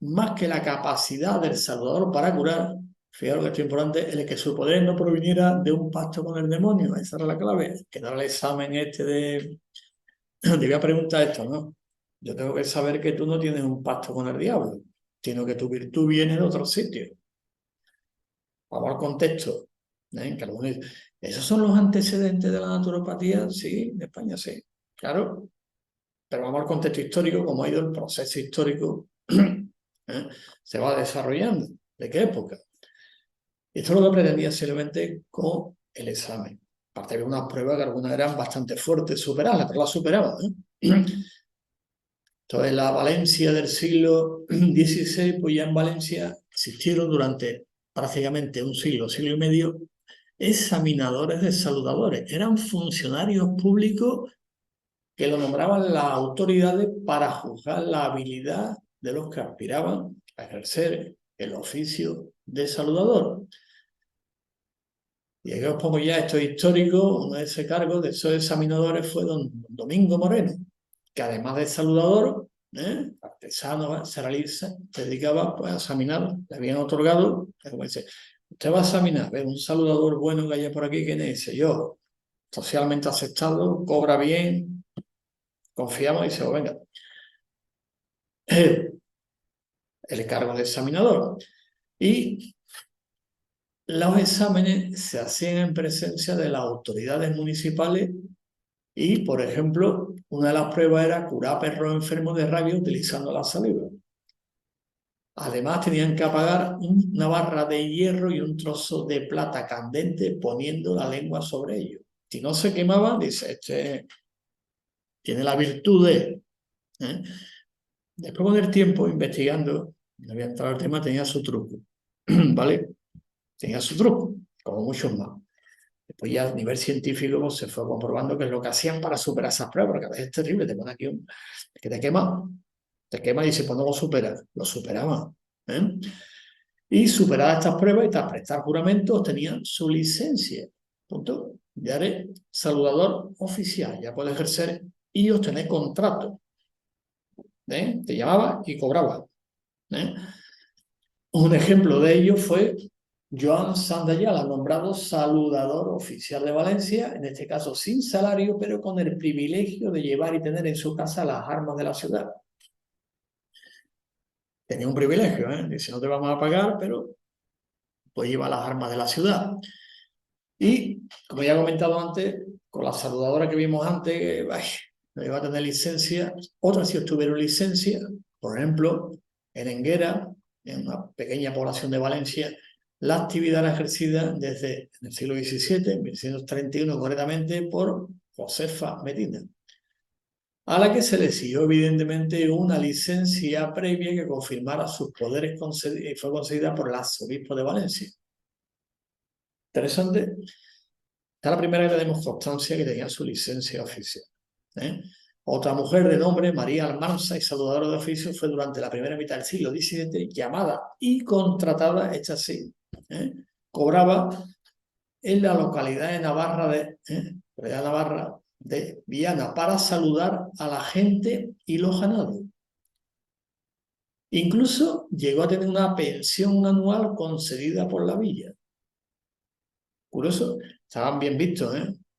más que la capacidad del Salvador para curar, fijaros que esto es importante, el que su poder no proviniera de un pacto con el demonio. Esa era la clave, que no era el examen este de... Te voy a preguntar esto, ¿no? Yo tengo que saber que tú no tienes un pacto con el diablo, sino que tu virtud viene de otro sitio. Vamos al contexto. Que ¿esos son los antecedentes de la naturopatía? Sí, en España sí, claro. Pero vamos al contexto histórico, cómo ha ido el proceso histórico, se va desarrollando. ¿De qué época? Esto es lo que pretendía simplemente con el examen. Aparte de unas pruebas que algunas eran bastante fuertes, superables, pero las superaban. Entonces, la Valencia del siglo XVI, pues ya en Valencia existieron durante prácticamente un siglo y medio, examinadores de saludadores. Eran funcionarios públicos que lo nombraban las autoridades para juzgar la habilidad de los que aspiraban a ejercer el oficio de saludador. Y aquí os pongo ya esto histórico, uno de ese cargo de esos examinadores fue don Domingo Moreno, que además de saludador, artesano, se dedicaba pues, a examinar, le habían otorgado, como dice, usted va a examinar, ve un saludador bueno que haya por aquí, ¿quién es ese? Yo, socialmente aceptado, cobra bien, confiamos y dice, oh, venga, el cargo de examinador. Y los exámenes se hacían en presencia de las autoridades municipales y, por ejemplo, una de las pruebas era curar a perros enfermos de rabia utilizando la saliva. Además, tenían que apagar una barra de hierro y un trozo de plata candente poniendo la lengua sobre ello. Si no se quemaba, dice, este tiene la virtud de... Después, con el tiempo, investigando, no voy a entrar al tema, tenía su truco, ¿vale? Tenía su truco, como muchos más. Después ya a nivel científico pues, se fue comprobando que es lo que hacían para superar esas pruebas, porque a veces es terrible, te pone aquí que te quema y dice, pues no lo superas, lo superaban. Y superadas estas pruebas y tras prestar juramento obtenían su licencia. Punto. Ya eres saludador oficial, ya puedes ejercer y obtener contrato. Te llamaba y cobraba. Un ejemplo de ello fue Joan Sandayala, nombrado saludador oficial de Valencia, en este caso sin salario, pero con el privilegio de llevar y tener en su casa las armas de la ciudad. Tenía un privilegio, dice, no te vamos a pagar, pero pues lleva las armas de la ciudad. Y, como ya he comentado antes, con la saludadora que vimos antes, no iba a tener licencia, otras sí obtuvieron licencia, por ejemplo, en Enguera, en una pequeña población de Valencia, la actividad era ejercida desde el siglo XVII, en 1631 concretamente, por Josefa Medina, a la que se le siguió evidentemente una licencia previa que confirmara sus poderes y fue concedida por el arzobispo de Valencia. Interesante. Esta es la primera que tenemos constancia que tenía su licencia oficial. Otra mujer de nombre, María Almanza y saludadora de oficio, fue durante la primera mitad del siglo XVII llamada y contratada, hecha así. Cobraba en la localidad de Navarra de Viana para saludar a la gente y los ganados. Incluso llegó a tener una pensión anual concedida por la villa. Curioso, estaban bien vistos,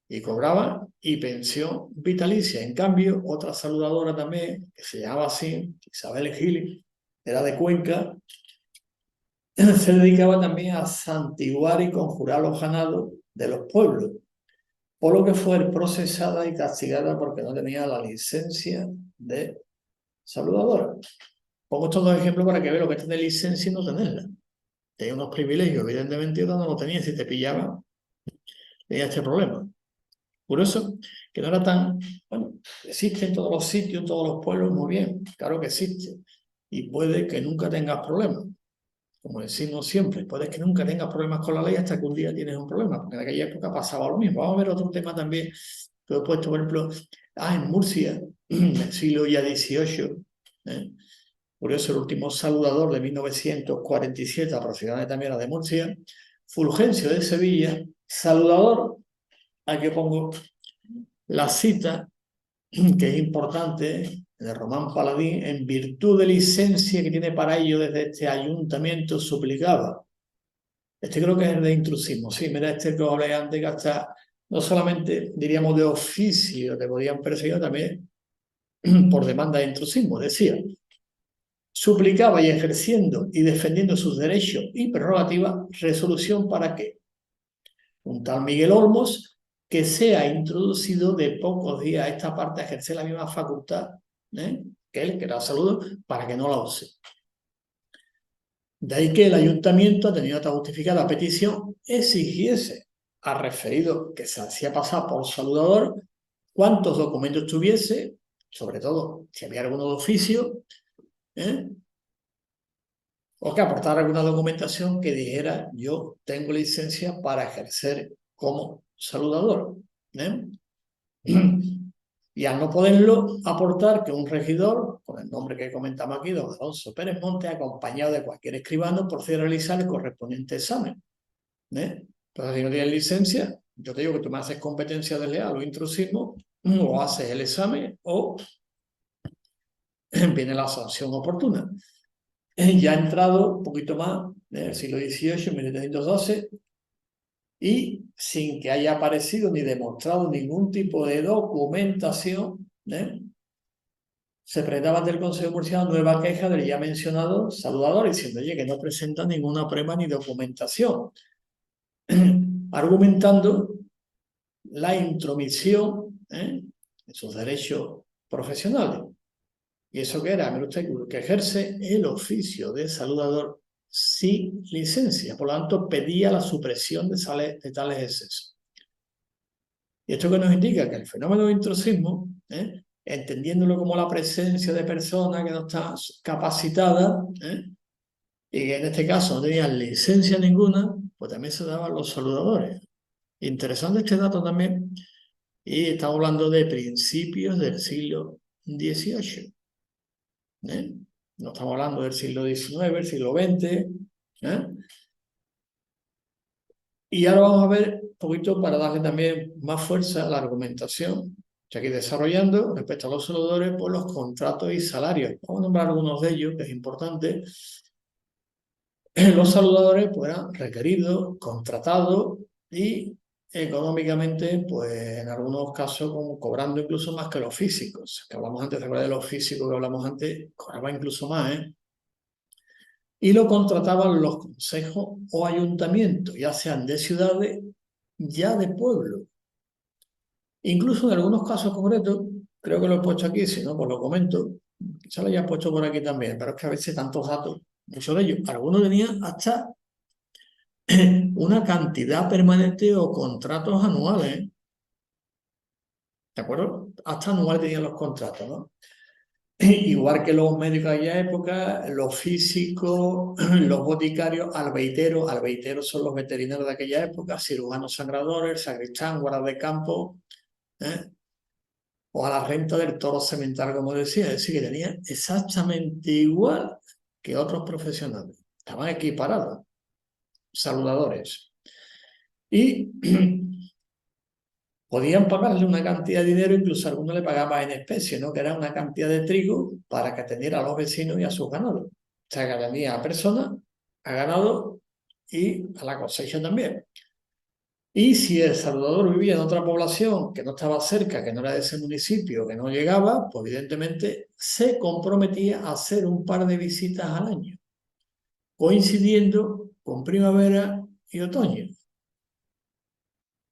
y cobraban y pensión vitalicia. En cambio, otra saludadora también, que se llamaba así, Isabel Gil, era de Cuenca, se dedicaba también a santiguar y conjurar los ganados de los pueblos, por lo que fue procesada y castigada porque no tenía la licencia de saludadora. Pongo estos dos ejemplos para que vean lo que es tener licencia y no tenerla. Tenía unos privilegios, evidentemente, y otros no lo tenía. Si te pillaba, tenía este problema. Por eso, que no era tan... Bueno, existe en todos los sitios, en todos los pueblos, muy bien, claro que existe. Y puede que nunca tengas problemas. Como decimos siempre, puede que nunca tengas problemas con la ley hasta que un día tienes un problema, porque en aquella época pasaba lo mismo. Vamos a ver otro tema también, que he puesto, por ejemplo, en Murcia, en el siglo ya XVIII, curioso, el último saludador de 1947, aproximadamente también era de Murcia, Fulgencio de Sevilla, saludador, aquí pongo la cita, que es importante, de Román Paladín, en virtud de licencia que tiene para ello desde este ayuntamiento, suplicaba. Este creo que es el de intrusismo. Sí, mira, este que os hablé antes, que hasta no solamente, diríamos, de oficio te podían perseguir, también por demanda de intrusismo. Decía, suplicaba y ejerciendo y defendiendo sus derechos y prerrogativas, resolución para que un tal Miguel Olmos, que sea introducido de pocos días a esta parte a ejercer la misma facultad que él, que era saludo, para que no la use. De ahí que el ayuntamiento, teniendo esta justificada petición, exigiese al referido que se hacía pasar por saludador cuántos documentos tuviese, sobre todo si había alguno de oficio, o que aportara alguna documentación que dijera yo tengo licencia para ejercer como saludador. Y al no poderlo aportar, que un regidor, con el nombre que comentamos aquí, don Alonso Pérez Monte, acompañado de cualquier escribano, procede a realizar el correspondiente examen. Entonces, si no tienes licencia, yo te digo que tú me haces competencia desleal o intrusismo, o haces el examen o viene la sanción oportuna. Ya ha entrado un poquito más en el siglo XVIII, 1712, y sin que haya aparecido ni demostrado ningún tipo de documentación, se presentaba ante el Consejo Murciano nueva queja del ya mencionado saludador, diciendo, oye, que no presenta ninguna prueba ni documentación, argumentando la intromisión en sus derechos profesionales. ¿Y eso qué era? Mire usted, que ejerce el oficio de saludador sin licencia. Por lo tanto, pedía la supresión de tales excesos. ¿Y esto qué nos indica? Que el fenómeno de intrusismo, entendiéndolo como la presencia de personas que no están capacitadas, y que en este caso no tenían licencia ninguna, pues también se daban los saludadores. Interesante este dato también, y estamos hablando de principios del siglo XVIII. No estamos hablando del siglo XIX, el siglo XX. Y ahora vamos a ver un poquito para darle también más fuerza a la argumentación que aquí desarrollando respecto a los saludadores por los contratos y salarios. Vamos a nombrar algunos de ellos, que es importante. Los saludadores pues, eran requeridos, contratados y económicamente, pues en algunos casos como cobrando incluso más que los físicos. Que hablamos antes, ¿te acuerdas de los físicos que hablamos antes? Cobraba incluso más, Y lo contrataban los consejos o ayuntamientos, ya sean de ciudades, ya de pueblos. Incluso en algunos casos concretos, creo que lo he puesto aquí, si no, pues lo comento, quizá lo haya puesto por aquí también, pero es que a veces tantos datos, muchos de ellos, algunos tenían hasta una cantidad permanente o contratos anuales, ¿de acuerdo? Hasta anuales tenían los contratos, ¿no? Igual que los médicos de aquella época, los físicos, los boticarios, albeiteros son los veterinarios de aquella época, cirujanos sangradores, sacristán, guardas de campo, o a la renta del toro semental, como decía, es decir, que tenían exactamente igual que otros profesionales, estaban equiparados, saludadores. Y podían pagarle una cantidad de dinero, incluso algunos le pagaban en especie, ¿no? Que era una cantidad de trigo para que atendiera a los vecinos y a sus ganados. O sea, que atendía a personas, a ganado y a la cosecha también. Y si el saludador vivía en otra población que no estaba cerca, que no era de ese municipio, que no llegaba, pues evidentemente se comprometía a hacer un par de visitas al año, coincidiendo con primavera y otoño.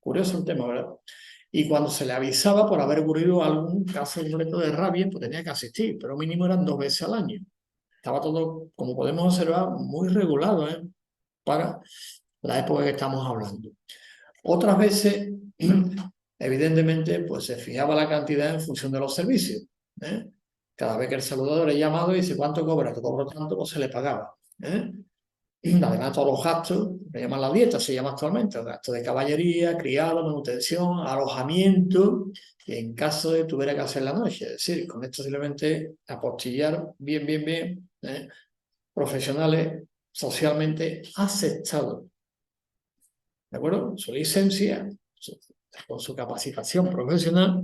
Curioso el tema, ¿verdad? Y cuando se le avisaba por haber ocurrido algún caso concreto de rabia, pues tenía que asistir, pero mínimo eran 2 veces al año. Estaba todo, como podemos observar, muy regulado, para la época que estamos hablando. Otras veces, evidentemente, pues se fijaba la cantidad en función de los servicios. Cada vez que el saludador es llamado y dice, ¿cuánto cobra? Te cobro tanto, pues se le pagaba. Además, todos los gastos, que llaman la dieta, se llama actualmente, gastos de caballería, criado, manutención, alojamiento, que en caso de tuviera que hacer la noche. Es decir, con esto simplemente apostillar bien, profesionales socialmente aceptados. ¿De acuerdo? Su licencia, con su capacitación profesional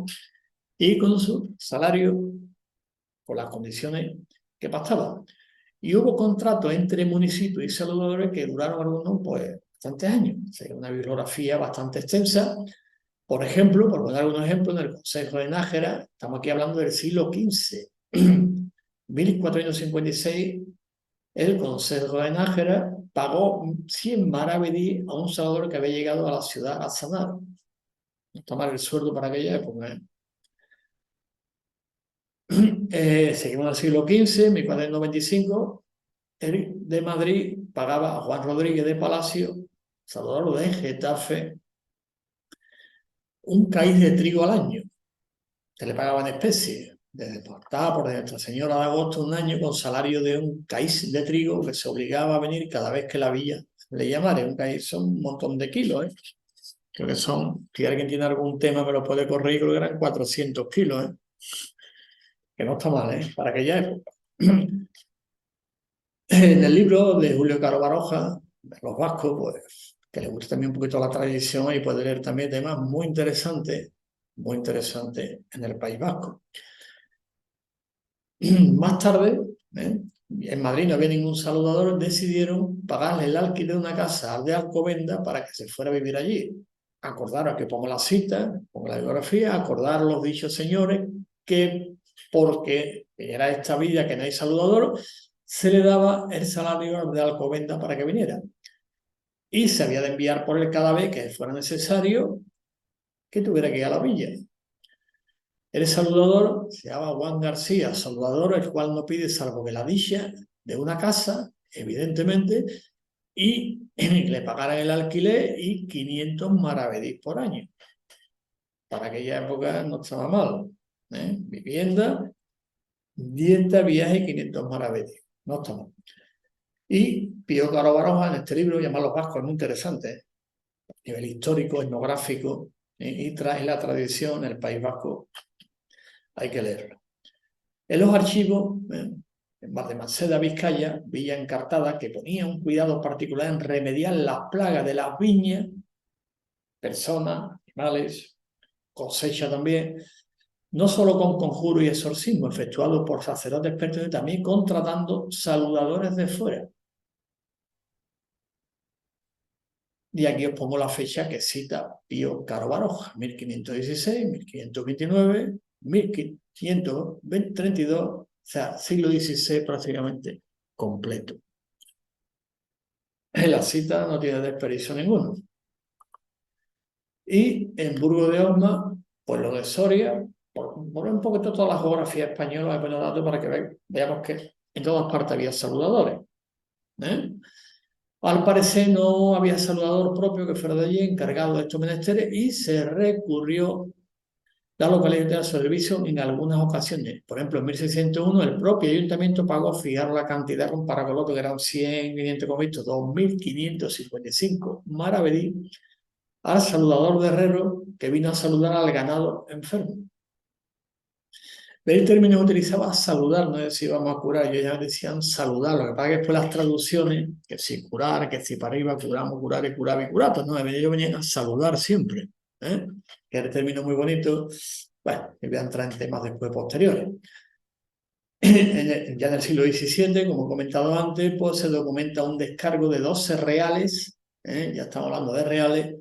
y con su salario, con las condiciones que pactaban. Y hubo contratos entre municipios y saludadores que duraron algunos, pues, bastantes años. O sea, una bibliografía bastante extensa. Por ejemplo, por poner algún ejemplo, en el Consejo de Nájera, estamos aquí hablando del siglo XV, 1456, el Consejo de Nájera pagó 100 maravedí a un saludador que había llegado a la ciudad a sanar. Tomar el sueldo para aquella época. Seguimos en el siglo XV, 1495, el de Madrid pagaba a Juan Rodríguez de Palacio, saludador de Getafe, un caíz de trigo al año, que le pagaba en especie, desde portada por Nuestra Señora de Agosto un año con salario de un caíz de trigo que se obligaba a venir cada vez que la villa le llamara. Un caíz son un montón de kilos, Creo que son, si alguien tiene algún tema me lo puede corregir, creo que eran 400 kilos, ¿eh? Que no está mal, ¿eh? Para aquella época. En el libro de Julio Caro Baroja, de los vascos, pues, que le gusta también un poquito la tradición y puede leer también temas muy interesantes en el País Vasco. Más tarde, ¿eh? En Madrid no había ningún saludador, decidieron pagarle el alquiler de una casa de Alcobendas para que se fuera a vivir allí. Acordaron, que pongo la cita, pongo la biografía, acordaron los dichos señores que porque era esta villa que no hay saludador, se le daba el salario de Alcobendas para que viniera. Y se había de enviar por él cada vez que fuera necesario que tuviera que ir a la villa. El saludador se llama Juan García, saludador, el cual no pide salvo que la dicha de una casa, evidentemente, y le pagaran el alquiler y 500 maravedís por año. Para aquella época no estaba mal, ¿eh? Vivienda, dieta, viaje, 500 maravedís. No está mal. Y Pío Caro Baroja, en este libro, llamado Los Vascos, es muy interesante, ¿eh? A nivel histórico, etnográfico, y trae la tradición en el País Vasco. Hay que leerlo. En los archivos, en Valdemaceda, Vizcaya, Villa Encartada, que ponía un cuidado particular en remediar las plagas de las viñas, personas, animales, cosecha también, no solo con conjuro y exorcismo efectuado por sacerdotes expertos, sino también contratando saludadores de fuera. Y aquí os pongo la fecha que cita Pío Caro Baroja, 1516, 1529, 1532, o sea, siglo XVI prácticamente completo. La cita no tiene desperdicio ninguno. Y en Burgo de Osma, pues lo de Soria, por un poquito toda la geografía española, he puesto datos para que veamos que en todas partes había saludadores, ¿eh? Al parecer no había saludador propio que fuera de allí encargado de estos menesteres y se recurrió a la localidad del servicio en algunas ocasiones. Por ejemplo, en 1601 el propio ayuntamiento pagó fijar la cantidad comparada con lo que eran 100, 500, como visto, 2.555 maravedí al saludador de herrero que vino a saludar al ganado enfermo. El término utilizaba saludar, no decía vamos a curar, ellos ya decían saludar, lo que pasa es que después las traducciones, que si curar, que si para arriba curamos, curar y curaba y curar, pues no, ellos venían a saludar siempre, ¿eh? Que era el término muy bonito. Bueno, que voy a entrar en temas después posteriores. Ya en el siglo XVII, como he comentado antes, pues se documenta un descargo de 12 reales, ya estamos hablando de reales,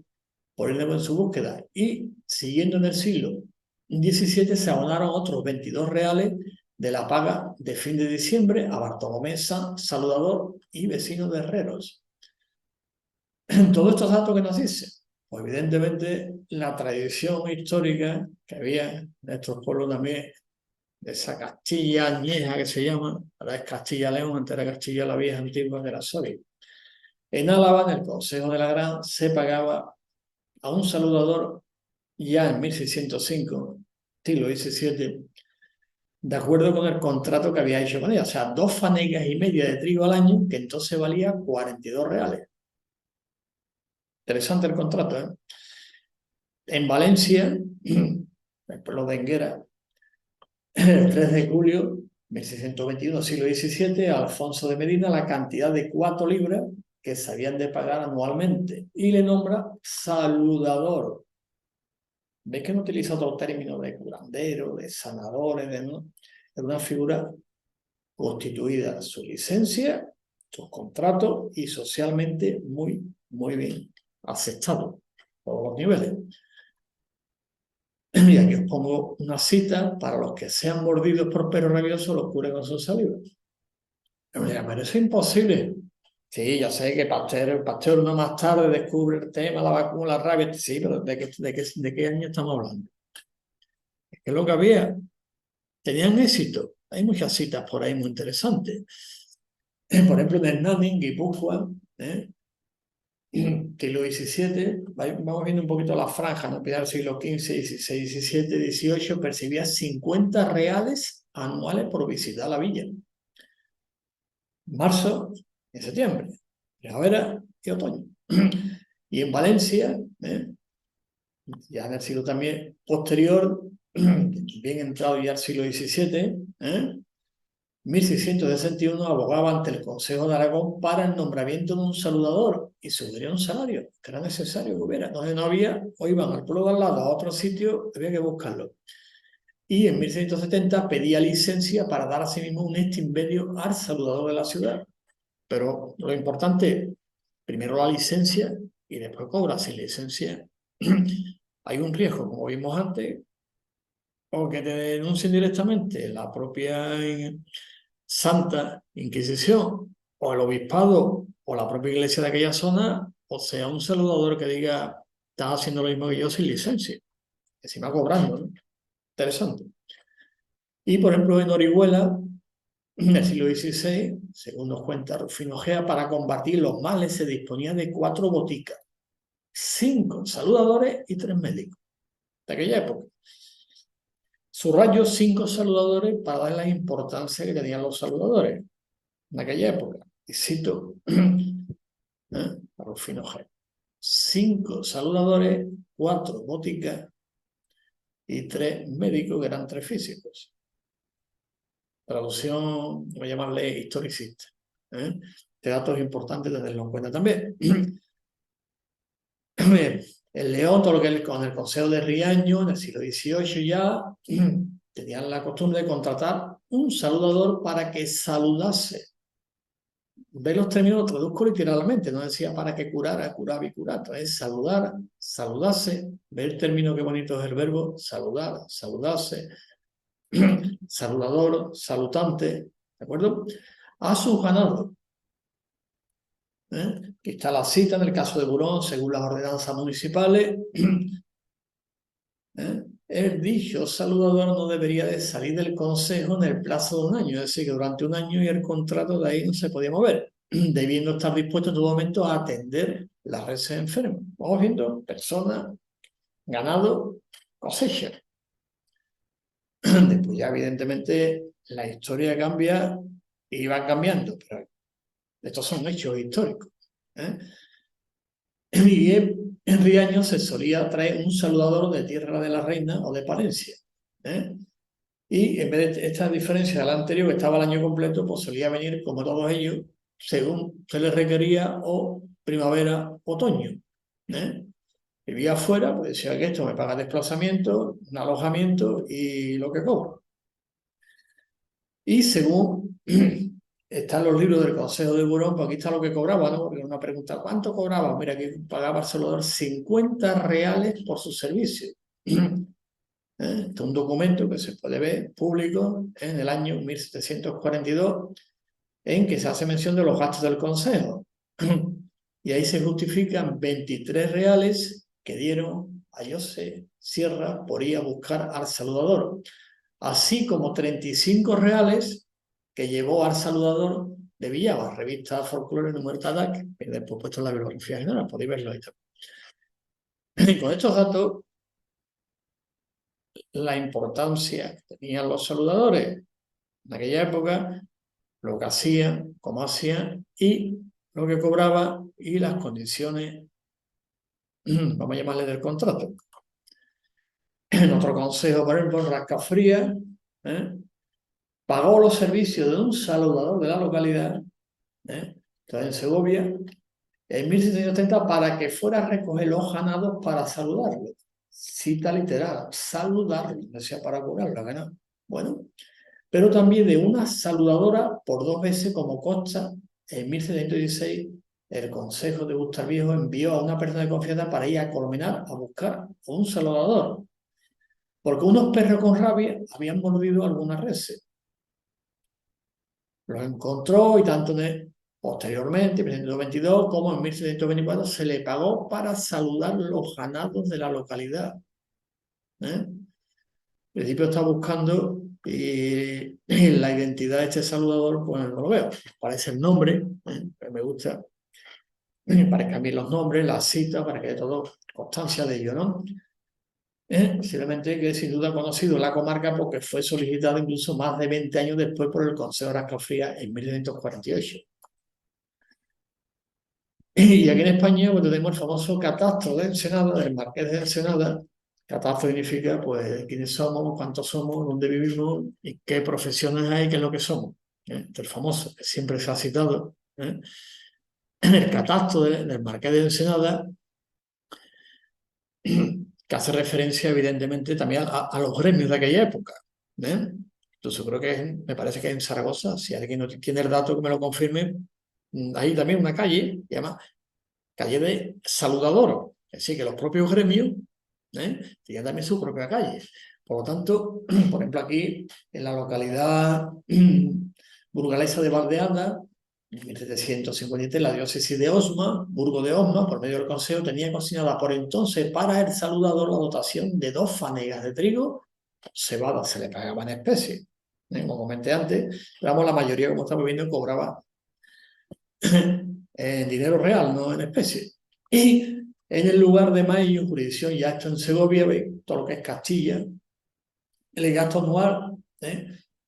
por el en su búsqueda. Y siguiendo en el siglo XVII se abonaron otros 22 reales de la paga de fin de diciembre a Bartolomé San, saludador y vecino de herreros. Todos estos datos que nos dicen, pues evidentemente la tradición histórica que había en estos pueblos también, de esa Castilla añeja que se llama, ahora es Castilla-León, antes era Castilla la Vieja antigua de la Soria. En Álava, en el Consejo de la Gran, se pagaba a un saludador ya en 1605, siglo XVII, de acuerdo con el contrato que había hecho con ella. O sea, 2 fanegas y media de trigo al año, que entonces valía 42 reales. Interesante el contrato, ¿eh? En Valencia, el pueblo de Enguera, el 3 de julio 1621, siglo XVII, a Alfonso de Medina la cantidad de 4 libras que se habían de pagar anualmente y le nombra saludador. ¿Ves que no utiliza otro término de curandero, de sanadores, de una figura constituida su licencia, sus contratos y socialmente muy, muy bien aceptado por todos los niveles? Y aquí os pongo una cita: para los que sean mordidos por perros rabiosos, los cure con sus saliva. Pero eso es imposible. Sí, ya sé que Pasteur no más tarde descubre el tema, la vacuna, la rabia. Sí, pero ¿de qué año estamos hablando? ¿Qué es lo que había? Tenían éxito. Hay muchas citas por ahí muy interesantes. Por ejemplo, en Hernani, en Guipúzcoa, siglo XVII, vamos viendo un poquito la franja, ¿no? Del siglo XV, XVI, XVII, XVIII, percibía 50 reales anuales por visitar la villa. Marzo y septiembre, primavera y otoño. Y en Valencia, ya en el siglo también posterior, bien entrado ya al siglo XVII, 1661 abogaba ante el Consejo de Aragón para el nombramiento de un saludador y subiría un salario, que era necesario que hubiera. Entonces no había, o iban al pueblo de al lado a otro sitio, había que buscarlo. Y en 1670 pedía licencia para dar a sí mismo un stipendio al saludador de la ciudad. Pero lo importante, primero la licencia y después cobra sin licencia. Hay un riesgo, como vimos antes, o que te denuncien directamente la propia Santa Inquisición o el obispado o la propia iglesia de aquella zona, o sea, un saludador que diga, estás haciendo lo mismo que yo sin licencia, encima cobrando, ¿no? Interesante. Y por ejemplo, en Orihuela, en el siglo XVI, según nos cuenta Rufino Gea, para combatir los males se disponía de 4 boticas, 5 saludadores y 3 médicos de aquella época. Subrayo 5 saludadores para dar la importancia que tenían los saludadores en aquella época. Y cito a Rufino Gea: 5 saludadores, 4 boticas y 3 médicos, que eran 3 físicos. Traducción, voy a llamarle historicista. Este dato es importante tenerlo en cuenta también. El León, todo lo que es con el Consejo de Riaño, en el siglo XVIII ya, tenían la costumbre de contratar un saludador para que saludase. Ve los términos, lo traduzco literalmente, no decía para que curara, curaba y curata, es saludar, saludarse. Ve el término, qué bonito es el verbo, saludar, saludarse, saludador, salutante, ¿de acuerdo? A sus ganados. Aquí está la cita en el caso de Burón, según las ordenanzas municipales. El dicho saludador no debería de salir del consejo en el plazo de un año, es decir, que durante un año y el contrato de ahí no se podía mover, debiendo estar dispuesto en todo momento a atender las reses enfermas. Vamos viendo personas, ganado, cosecha. Después ya evidentemente la historia cambia y va cambiando, pero estos son hechos históricos. Y en Riaño se solía traer un saludador de Tierra de la Reina o de Palencia. Y en vez de esta diferencia de la anterior, que estaba el año completo, pues solía venir, como todos ellos, según se les requería, o primavera, otoño. Vivía afuera, pues decía que esto me paga desplazamiento, un alojamiento y lo que cobro. Y según están los libros del Consejo de Burón, pues aquí está lo que cobraba, ¿no? Porque una pregunta, ¿cuánto cobraba? Mira, aquí pagaba el saludador 50 reales por su servicio. Este es un documento que se puede ver público en el año 1742, en que se hace mención de los gastos del Consejo. Y ahí se justifican 23 reales que dieron a José Sierra por ir a buscar al saludador, así como 35 reales que llevó al saludador de Villava, revista Folclore número Tadak, que después puesto en la bibliografía general, podéis verlo ahí también. Y con estos datos, la importancia que tenían los saludadores en aquella época, lo que hacían, cómo hacían y lo que cobraba y las condiciones, vamos a llamarle, del contrato. En otro consejo, por ejemplo, Rascafría pagó los servicios de un saludador de la localidad, está en Segovia, en 1770 para que fuera a recoger los ganados para saludarlo. Cita literal, saludarlo, decía para curarlo, ¿que no? Bueno, pero también de una saludadora por 2 veces, como consta en 1716, el Consejo de Bustarviejo envió a una persona de confianza para ir a Colmenar a buscar un saludador, porque unos perros con rabia habían mordido algunas reses. Los encontró y tanto posteriormente, en 1722 como en 1724, se le pagó para saludar los ganados de la localidad. Al principio está buscando la identidad de este saludador, pues no lo veo. Parece el nombre, me gusta. Parezcan bien los nombres, las citas, para que haya todo constancia de ello, ¿no? Simplemente que sin duda ha conocido en la comarca porque fue solicitado incluso más de 20 años después por el Consejo de Rascafría en 1948. Y aquí en España pues, tenemos el famoso catastro de Ensenada, del Marqués de Ensenada. Catastro significa pues quiénes somos, cuántos somos, dónde vivimos y qué profesiones hay, qué es lo que somos. Este es el famoso, que siempre se ha citado. El catastro del Marqués de Ensenada, que hace referencia evidentemente también a los gremios de aquella época. Entonces creo que me parece que en Zaragoza, si alguien no tiene el dato que me lo confirme, hay también una calle, se llama calle de Saludador, es decir, que los propios gremios tienen también su propia calle. Por lo tanto, por ejemplo, aquí en la localidad burgalesa de Valdeanda, en 1753, la diócesis de Osma, Burgo de Osma, por medio del consejo, tenía consignada por entonces para el saludador la dotación de 2 fanegas de trigo, cebada se le pagaba en especie. Como comenté antes, digamos, la mayoría, como estamos viendo, cobraba en dinero real, no en especie. Y en el lugar de mayo, jurisdicción ya esto en Segovia, todo lo que es Castilla, el gasto anual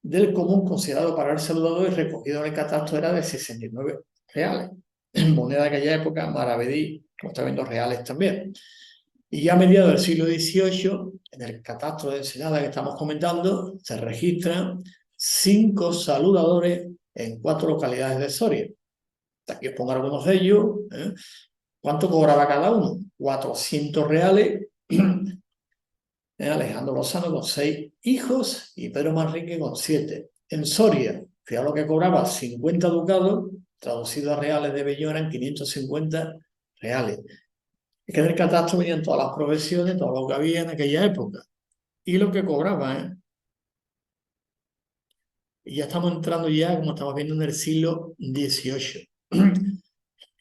del común considerado para el saludador y recogido en el catastro era de 69 reales. En moneda de aquella época, maravedí, como está viendo, reales también. Y ya a mediados del siglo XVIII, en el catastro de Ensenada que estamos comentando, se registran 5 saludadores en 4 localidades de Soria. Aquí os pongo algunos de ellos. ¿Cuánto cobraba cada uno? 400 reales. Alejandro Lozano con 6 hijos y Pedro Manrique con 7. En Soria, fijaos lo que cobraba, 50 ducados, traducido a reales de Bello eran 550 reales. Es que en el catastro venían todas las profesiones, todo lo que había en aquella época. Y lo que cobraba, y ya estamos entrando ya, como estamos viendo, en el siglo XVIII.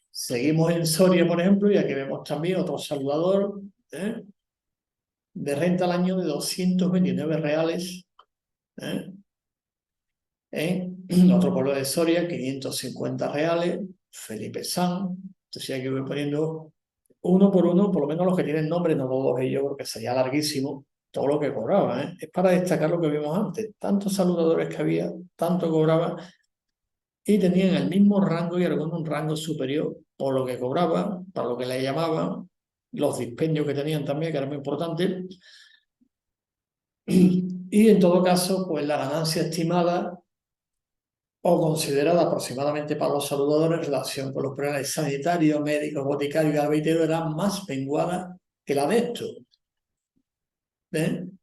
Seguimos en Soria, por ejemplo, y aquí vemos también otro saludador, de renta al año de 229 reales, en otro pueblo de Soria, 550 reales, Felipe San. Entonces aquí voy poniendo uno por uno, por lo menos los que tienen nombre, no todos ellos, porque sería larguísimo todo lo que cobraba. Es para destacar lo que vimos antes. Tantos saludadores que había, tanto cobraba, y tenían el mismo rango y algunos un rango superior por lo que cobraban, para lo que le llamaban, los dispendios que tenían también, que era muy importante. Y en todo caso, pues la ganancia estimada o considerada aproximadamente para los saludadores en relación con los problemas sanitarios, médicos, boticarios y arbitreros era más menguada que la de estos. En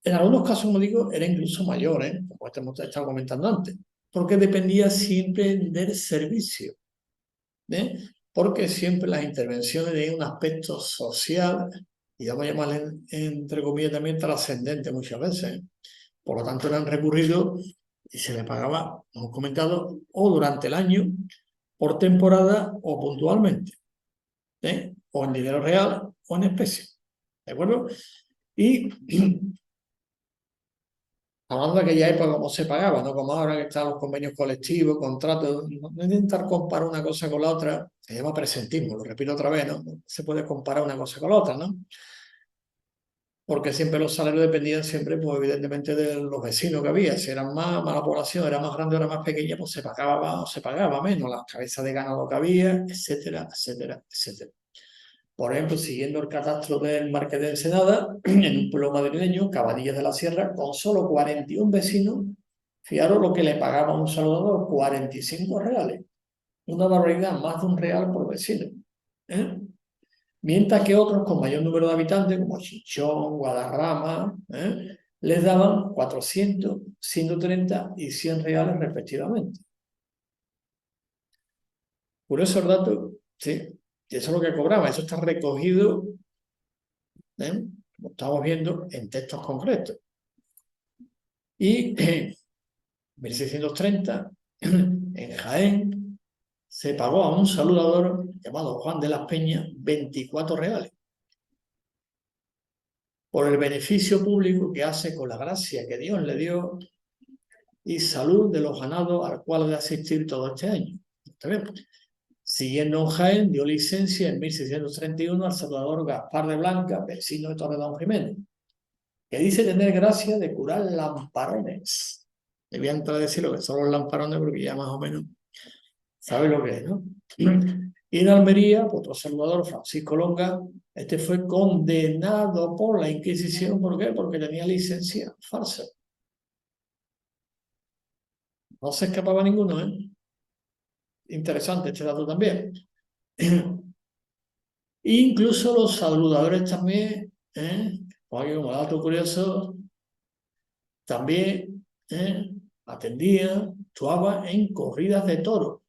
algunos casos, como digo, era incluso mayor, como hemos estado comentando antes, porque dependía siempre del servicio. Porque siempre las intervenciones tenían un aspecto social y vamos a llamarle entre comillas también trascendente muchas veces. Por lo tanto, eran recurridos y se les pagaba, hemos comentado, o durante el año, por temporada o puntualmente, o en dinero real o en especie. ¿De acuerdo? Y hablando de aquella época, cómo se pagaba, ¿no? Como ahora que están los convenios colectivos, contratos, no intentar comparar una cosa con la otra, se llama presentismo, lo repito otra vez, ¿no? No se puede comparar una cosa con la otra, ¿no? Porque siempre los salarios dependían siempre, pues evidentemente de los vecinos que había. Si eran más la población era más grande o era más pequeña, pues se pagaba más o se pagaba menos, las cabezas de ganado que había, etcétera, etcétera, etcétera. Por ejemplo, siguiendo el catastro del Marqués de Ensenada, en un pueblo madrileño, Cabanillas de la Sierra, con solo 41 vecinos, fijaros lo que le pagaba a un saludador, 45 reales. Una barbaridad, más de un real por vecino. Mientras que otros con mayor número de habitantes, como Chichón, Guadarrama, les daban 400, 130 y 100 reales respectivamente. Curioso el dato, sí, y eso es lo que cobraba, eso está recogido, como estamos viendo, en textos concretos. Y en 1630, en Jaén, se pagó a un saludador llamado Juan de las Peñas 24 reales por el beneficio público que hace con la gracia que Dios le dio y salud de los ganados al cual de asistir todo este año. ¿Está bien? Siguiendo en Jaén, dio licencia en 1631 al saludador Gaspar de Blanca, vecino de Torredón Jiménez, que dice tener gracia de curar lamparones. Le voy a entrar a decir lo que son los lamparones porque ya más o menos sabe lo que es, ¿no? Y en Almería, otro salvador, Francisco Longa, este fue condenado por la Inquisición. ¿Por qué? Porque tenía licencia falsa. No se escapaba ninguno, ¿eh? Interesante este dato también. Incluso los saludadores también, como dato curioso, también atendían, actuaban en corridas de toros.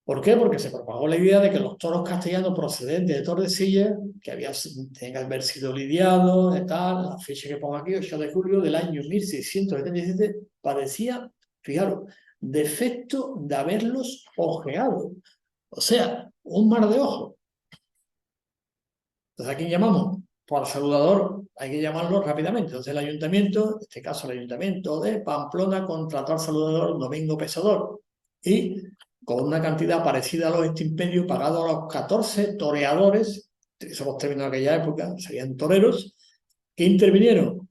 ¿Por qué? Porque se propagó la idea de que los toros castellanos procedentes de Tordesillas, que tenían que haber sido lidiados, de tal, la fecha que pongo aquí, 8 de julio del año 1677, padecía, fijaros, defecto de haberlos ojeado. O sea, un mar de ojos. Entonces, ¿a quién llamamos? Pues al saludador hay que llamarlo rápidamente. Entonces el ayuntamiento, en este caso el ayuntamiento de Pamplona, contrató al saludador Domingo Pesador y con una cantidad parecida a los extipendios pagado a los 14 toreadores, esos los términos de aquella época, serían toreros, que intervinieron.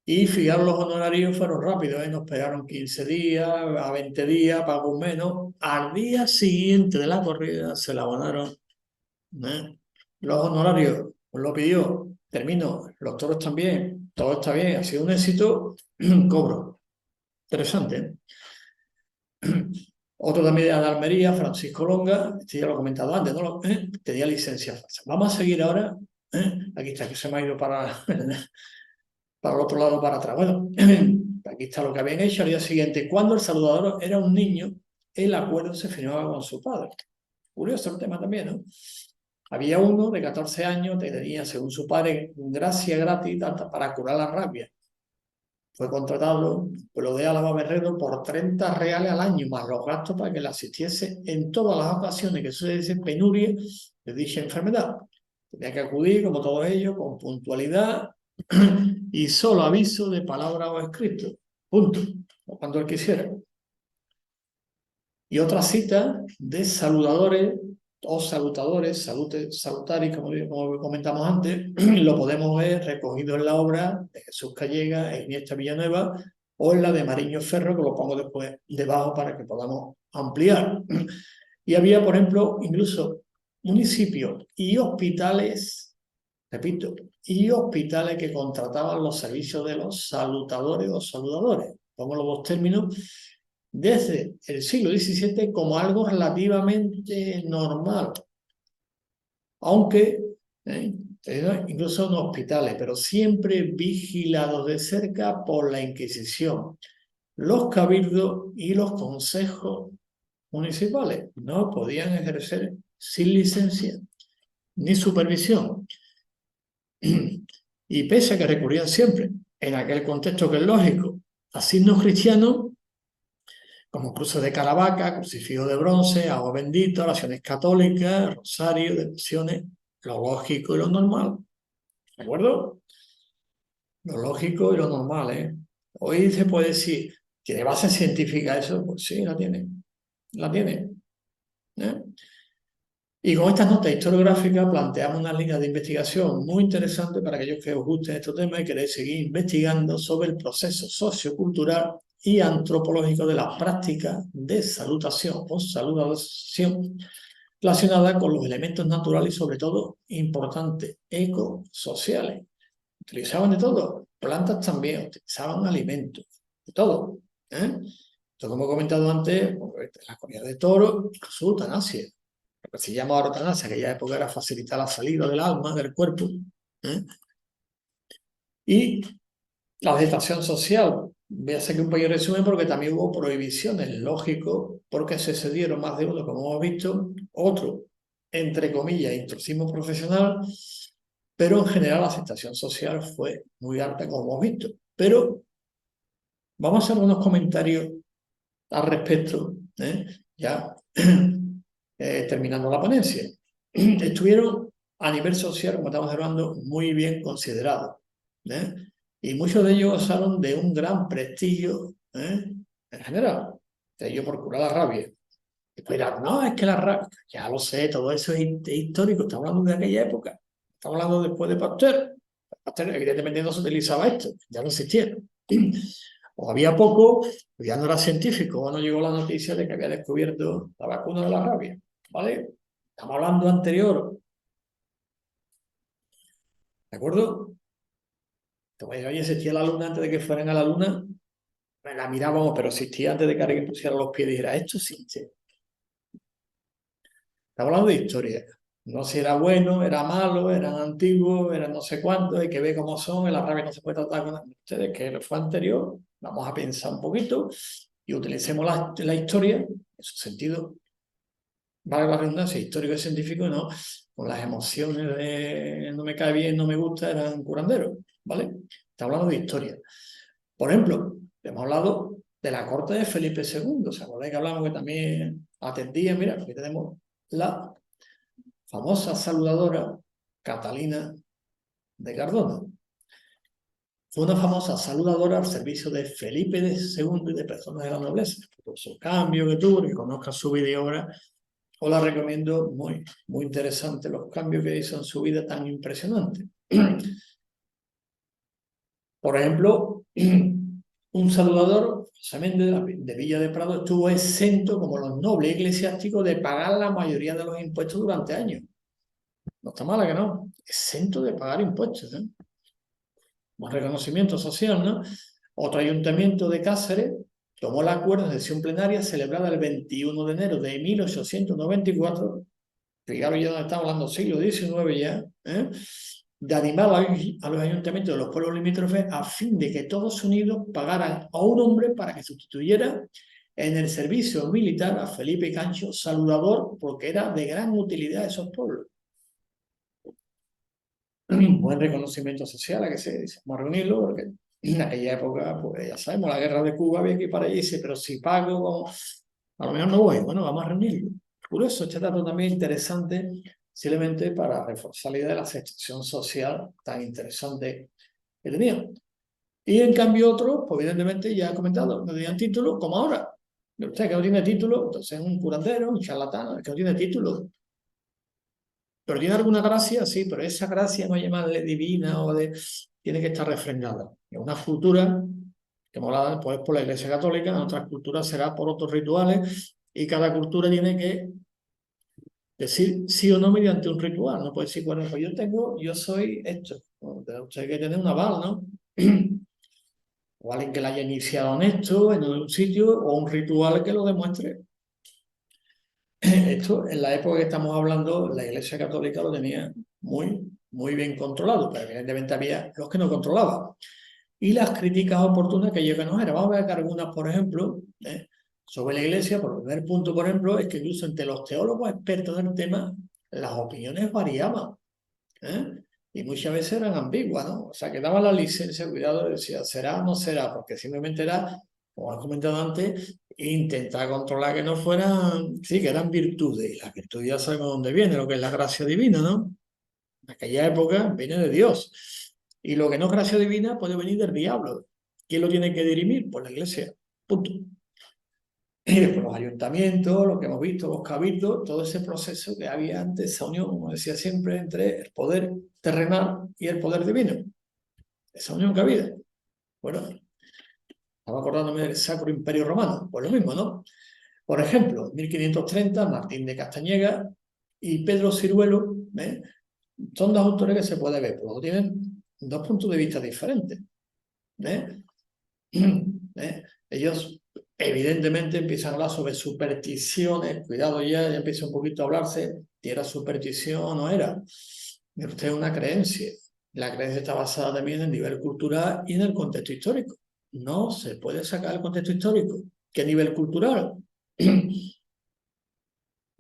Y fijaros, los honorarios fueron rápidos, nos pegaron 15 días, a 20 días, pagó menos. Al día siguiente de la corrida se la abonaron los honorarios, pues lo pidió, termino, los toros también, todo está bien, ha sido un éxito, cobro. Interesante. Otro también de Almería, Francisco Longa, este ya lo he comentado antes, ¿no? Tenía licencia falsa. Vamos a seguir ahora, aquí está, que se me ha ido para el otro lado, para atrás. Bueno, aquí está lo que habían hecho al día siguiente. Cuando el saludador era un niño, el acuerdo se firmaba con su padre. Curioso el tema también, ¿no? Había uno de 14 años que tenía, según su padre, gracia gratis para curar la rabia. Fue contratado por lo de Álava Berrero por 30 reales al año, más los gastos para que le asistiese en todas las ocasiones que sucediese penuria de dicha enfermedad. Tenía que acudir, como todos ellos, con puntualidad y solo aviso de palabra o escrito. Punto. O cuando él quisiera. Y otra cita de saludadores o salutadores, salutaris, como comentamos antes, lo podemos ver recogido en la obra de Jesús Callega e Iniesta Villanueva o en la de Mariño Ferro, que lo pongo después debajo para que podamos ampliar. Y había, por ejemplo, incluso municipios y hospitales, repito, y hospitales que contrataban los servicios de los salutadores o saludadores. Pongo los dos términos desde el siglo XVII como algo relativamente normal, aunque incluso en hospitales, pero siempre vigilados de cerca por la Inquisición, los cabildos y los consejos municipales. No podían ejercer sin licencia ni supervisión. Y pese a que recurrían siempre, en aquel contexto que es lógico, a signos cristianos, como cruces de Caravaca, crucifijo de bronce, agua bendita, oraciones católicas, rosario, devociones, lo lógico y lo normal. ¿De acuerdo? Lo lógico y lo normal, ¿eh? Hoy se puede decir, ¿tiene base científica eso? Pues sí, la tiene. La tiene. ¿eh? Y con estas notas historiográficas planteamos una línea de investigación muy interesante para aquellos que os gusten estos temas y queréis seguir investigando sobre el proceso sociocultural y antropológico de la práctica de salutación o saludación relacionada con los elementos naturales y sobre todo, importantes, ecosociales. Utilizaban de todo, plantas también, utilizaban alimentos, de todo. Entonces, como he comentado antes, la comida de toro, su eutanasia. Lo que se llama eutanasia, que en aquella época era facilitar la salida del alma, del cuerpo. Y la vegetación social. Voy a hacer un pequeño resumen porque también hubo prohibiciones, lógico, porque se cedieron más de uno, como hemos visto, otro, entre comillas, intrusismo profesional, pero en general la aceptación social fue muy alta, como hemos visto. Pero vamos a hacer unos comentarios al respecto, ya terminando la ponencia. Estuvieron a nivel social, como estamos hablando, muy bien considerados. Y muchos de ellos gozaron de un gran prestigio en general. De ello por curar la rabia. Después dirán, no, es que la rabia, ya lo sé, todo eso es histórico, estamos hablando de aquella época. Estamos hablando después de Pasteur. Pasteur, evidentemente, no se utilizaba esto, ya no existía. o había poco, ya no era científico, cuando llegó la noticia de que había descubierto la vacuna de la rabia, ¿vale? Estamos hablando anterior, ¿de acuerdo? Entonces, oye, existía la luna antes de que fueran a la luna, la mirábamos, pero existía antes de que alguien pusiera los pies y dijera, esto existe. Estamos hablando de historia. No si era bueno, era malo, eran antiguos, eran no sé cuántos, hay que ver cómo son, la rabia no se puede tratar con ustedes, que fue anterior. Vamos a pensar un poquito y utilicemos la historia, en su sentido, vale la redundancia, histórico y científico, no, con las emociones de no me cae bien, no me gusta, eran curanderos, ¿vale? Estamos hablando de historia. Por ejemplo, hemos hablado de la corte de Felipe II, ¿se acuerdan que hablamos que también atendía? Mira, aquí tenemos la famosa saludadora Catalina de Cardona. Fue una famosa saludadora al servicio de Felipe II y de personas de la nobleza. Por su cambio que tuvo, que conozca su vida y obra, os la recomiendo, muy, muy interesante los cambios que hizo en su vida tan impresionantes. Por ejemplo, un saludador, José Méndez de Villa de Prado, estuvo exento, como los nobles eclesiásticos, de pagar la mayoría de los impuestos durante años. No está mala que no. Exento de pagar impuestos, ¿eh? Un reconocimiento social, ¿no? Otro ayuntamiento de Cáceres tomó el acuerdo de sesión plenaria celebrada el 21 de enero de 1894, fijaros ya donde estamos hablando, siglo XIX ya, ¿eh? De animar a los ayuntamientos de los pueblos limítrofes a fin de que todos unidos pagaran a un hombre para que sustituyera en el servicio militar a Felipe Cancho, saludador, porque era de gran utilidad a esos pueblos. Buen reconocimiento social a que se vamos a reunirlo, porque en aquella época, pues ya sabemos, la guerra de Cuba había que ir para allí, dice, pero si pago, a lo mejor no voy, bueno, vamos a reunirlo. Curioso, este dato también interesante, simplemente para reforzar la idea de la aceptación social tan interesante que tenía. Y en cambio otros, pues evidentemente ya he comentado, no tenían título, como ahora. Usted que no tiene título, entonces es un curandero, un charlatán, el que no tiene título. Pero tiene alguna gracia, sí, pero esa gracia no llamarle divina o de... tiene que estar refrendada. En unas culturas, que hemos hablado después por la Iglesia Católica, en otras culturas será por otros rituales, y cada cultura tiene que decir sí o no mediante un ritual. No puede decir, bueno, pues yo soy esto. Bueno, usted hay que tener un aval, ¿no? O alguien que la haya iniciado en esto, en un sitio, o un ritual que lo demuestre. Esto, en la época que estamos hablando, la Iglesia Católica lo tenía muy, muy bien controlado, pero evidentemente había los que no controlaban. Y las críticas oportunas que yo que no era. Vamos a ver que algunas, por ejemplo, sobre la Iglesia, por el primer punto, por ejemplo, es que incluso entre los teólogos expertos en el tema, las opiniones variaban, ¿eh? Y muchas veces eran ambiguas, ¿no? O sea, que daban la licencia, cuidado, decía, será o no será, porque simplemente era, como he comentado antes, intentar controlar que no fueran, sí, que eran virtudes, y las virtudes ya sabemos dónde viene, lo que es la gracia divina, ¿no? En aquella época viene de Dios. Y lo que no es gracia divina puede venir del diablo. ¿Quién lo tiene que dirimir? Pues la iglesia. Punto. Y después los ayuntamientos, lo que hemos visto, los cabildos, todo ese proceso que había antes, esa unión, como decía siempre, entre el poder terrenal y el poder divino. Esa unión que había. Bueno, estaba acordándome del Sacro Imperio Romano. Pues lo mismo, ¿no? Por ejemplo, en 1530, Martín de Castañeda y Pedro Ciruelo, ¿eh? Son dos autores que se puede ver, pero tienen dos puntos de vista diferentes. ¿Eh? ¿Eh? Ellos evidentemente empiezan a hablar sobre supersticiones, cuidado ya empieza un poquito a hablarse, si era superstición o no era. Usted es una creencia. La creencia está basada también en el nivel cultural y en el contexto histórico. No se puede sacar el contexto histórico. ¿Qué nivel cultural?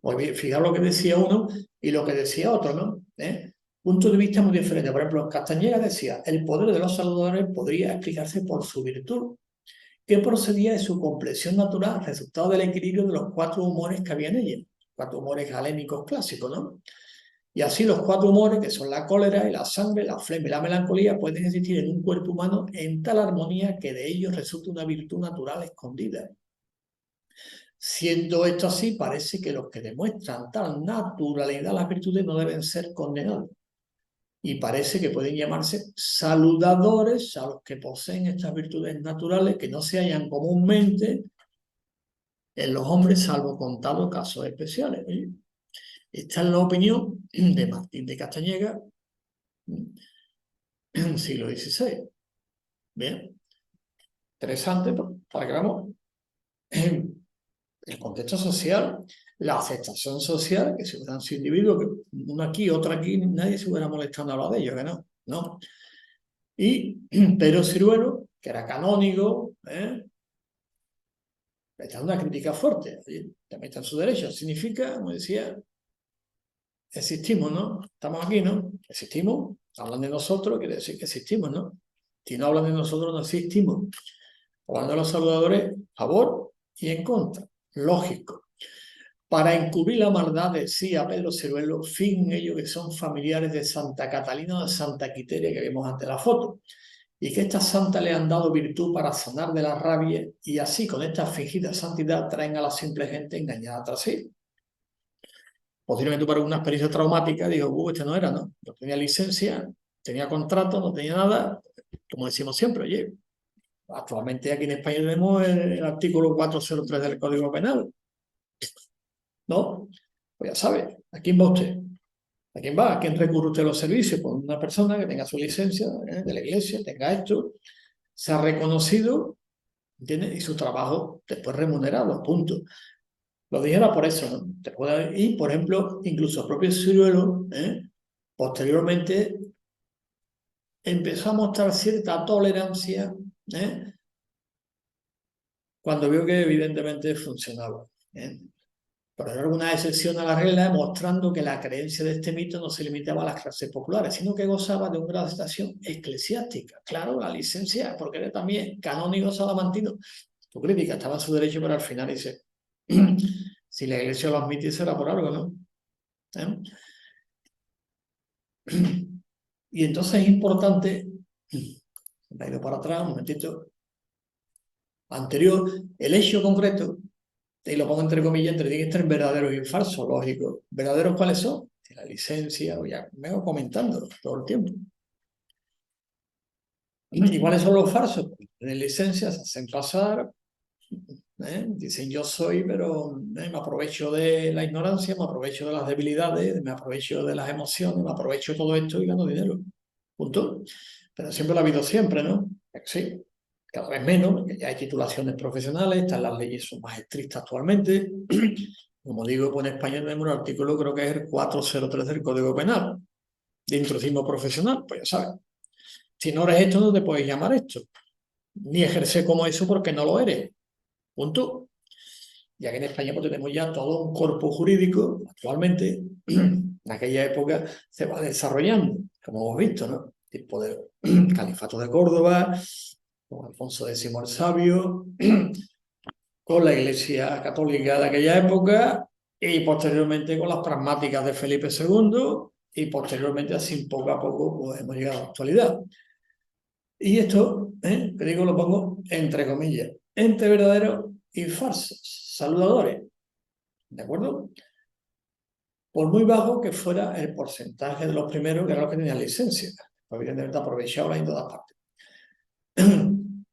Pues fijaros lo que decía uno y lo que decía otro, ¿no? Punto de vista muy diferente. Por ejemplo, Castañeda decía, el poder de los saludadores podría explicarse por su virtud, que procedía de su complexión natural, resultado del equilibrio de los cuatro humores que había en ella, cuatro humores galénicos clásicos, ¿no? Y así los cuatro humores, que son la cólera y la sangre, la flema y la melancolía, pueden existir en un cuerpo humano en tal armonía que de ellos resulta una virtud natural escondida. Siendo esto así, parece que los que demuestran tal naturalidad las virtudes no deben ser condenados. y parece que pueden llamarse saludadores a los que poseen estas virtudes naturales que no se hallan comúnmente en los hombres, salvo contados casos especiales. Esta es la opinión de Martín de Castañeda, siglo XVI. Bien, interesante para que veamos el contexto social, la aceptación social, que si hubieran sido individuos, que uno aquí, otro aquí, nadie se hubiera molestado en hablar de ellos, que no, no. Y Pedro Ciruelo, que era canónigo, está una crítica fuerte, también está en su derecho. Significa, como decía, existimos, ¿no? Estamos aquí, ¿no? Existimos, hablan de nosotros, quiere decir que existimos, ¿no? Si no hablan de nosotros, no existimos. Hablando de los saludadores, a favor y en contra, lógico. Para encubrir la maldad, decía Pedro Ciruelo, fin ellos que son familiares de Santa Catalina o de Santa Quiteria, que vemos ante la foto, y que estas santas le han dado virtud para sanar de la rabia, y así con esta fingida santidad traen a la simple gente engañada tras sí. Posiblemente para una experiencia traumática, digo, este no era, ¿no? No tenía licencia, tenía contrato, no tenía nada, como decimos siempre, oye, actualmente aquí en España tenemos el artículo 403 del Código Penal, ¿no? Pues ya sabe, ¿a quién va usted? ¿A quién va? ¿A quién recurre usted a los servicios? Pues una persona que tenga su licencia de la iglesia, tenga esto, se ha reconocido, ¿entiendes? Y su trabajo después remunerado, punto. Lo dijera por eso, ¿no? Te puede ir, por ejemplo, incluso el propio Ciruelo, posteriormente empezó a mostrar cierta tolerancia, cuando vio que evidentemente funcionaba. Pero era alguna excepción a la regla, mostrando que la creencia de este mito no se limitaba a las clases populares, sino que gozaba de un grado de aceptación eclesiástica. Claro, la licencia, porque era también canónigo salamantino. Tu crítica estaba en su derecho, pero al final dice, si la iglesia lo admite, será por algo, ¿no? Y entonces es importante, me he ido para atrás un momentito, anterior, el hecho concreto, y lo pongo entre comillas, entre tiene que estar verdaderos y falsos, lógico. ¿Verdaderos cuáles son? La licencia, ya me voy comentando todo el tiempo. ¿Y cuáles son los falsos? Tienen licencias, se hacen pasar, dicen yo soy, pero me aprovecho de la ignorancia, me aprovecho de las debilidades, me aprovecho de las emociones, me aprovecho de todo esto y gano dinero. Punto. Pero siempre lo ha habido siempre, ¿no? Sí, cada vez menos, porque ya hay titulaciones profesionales, las leyes son más estrictas actualmente. Como digo, pues en España tenemos un artículo, creo que es el 403 del Código Penal, de intrusismo profesional, pues ya sabes. Si no eres esto, no te puedes llamar esto. Ni ejercer como eso porque no lo eres. Punto. Ya que en España pues, tenemos ya todo un cuerpo jurídico, actualmente, en aquella época se va desarrollando, como hemos visto, ¿no? Tipo de Califato de Córdoba, con Alfonso X el Sabio, con la Iglesia Católica de aquella época y posteriormente con las pragmáticas de Felipe II y posteriormente así poco a poco pues, hemos llegado a la actualidad. Y esto, que digo, lo pongo entre comillas, entre verdaderos y falsos, saludadores, ¿de acuerdo? Por muy bajo que fuera el porcentaje de los primeros, que eran los que tenían licencia, evidentemente aprovechados en todas partes.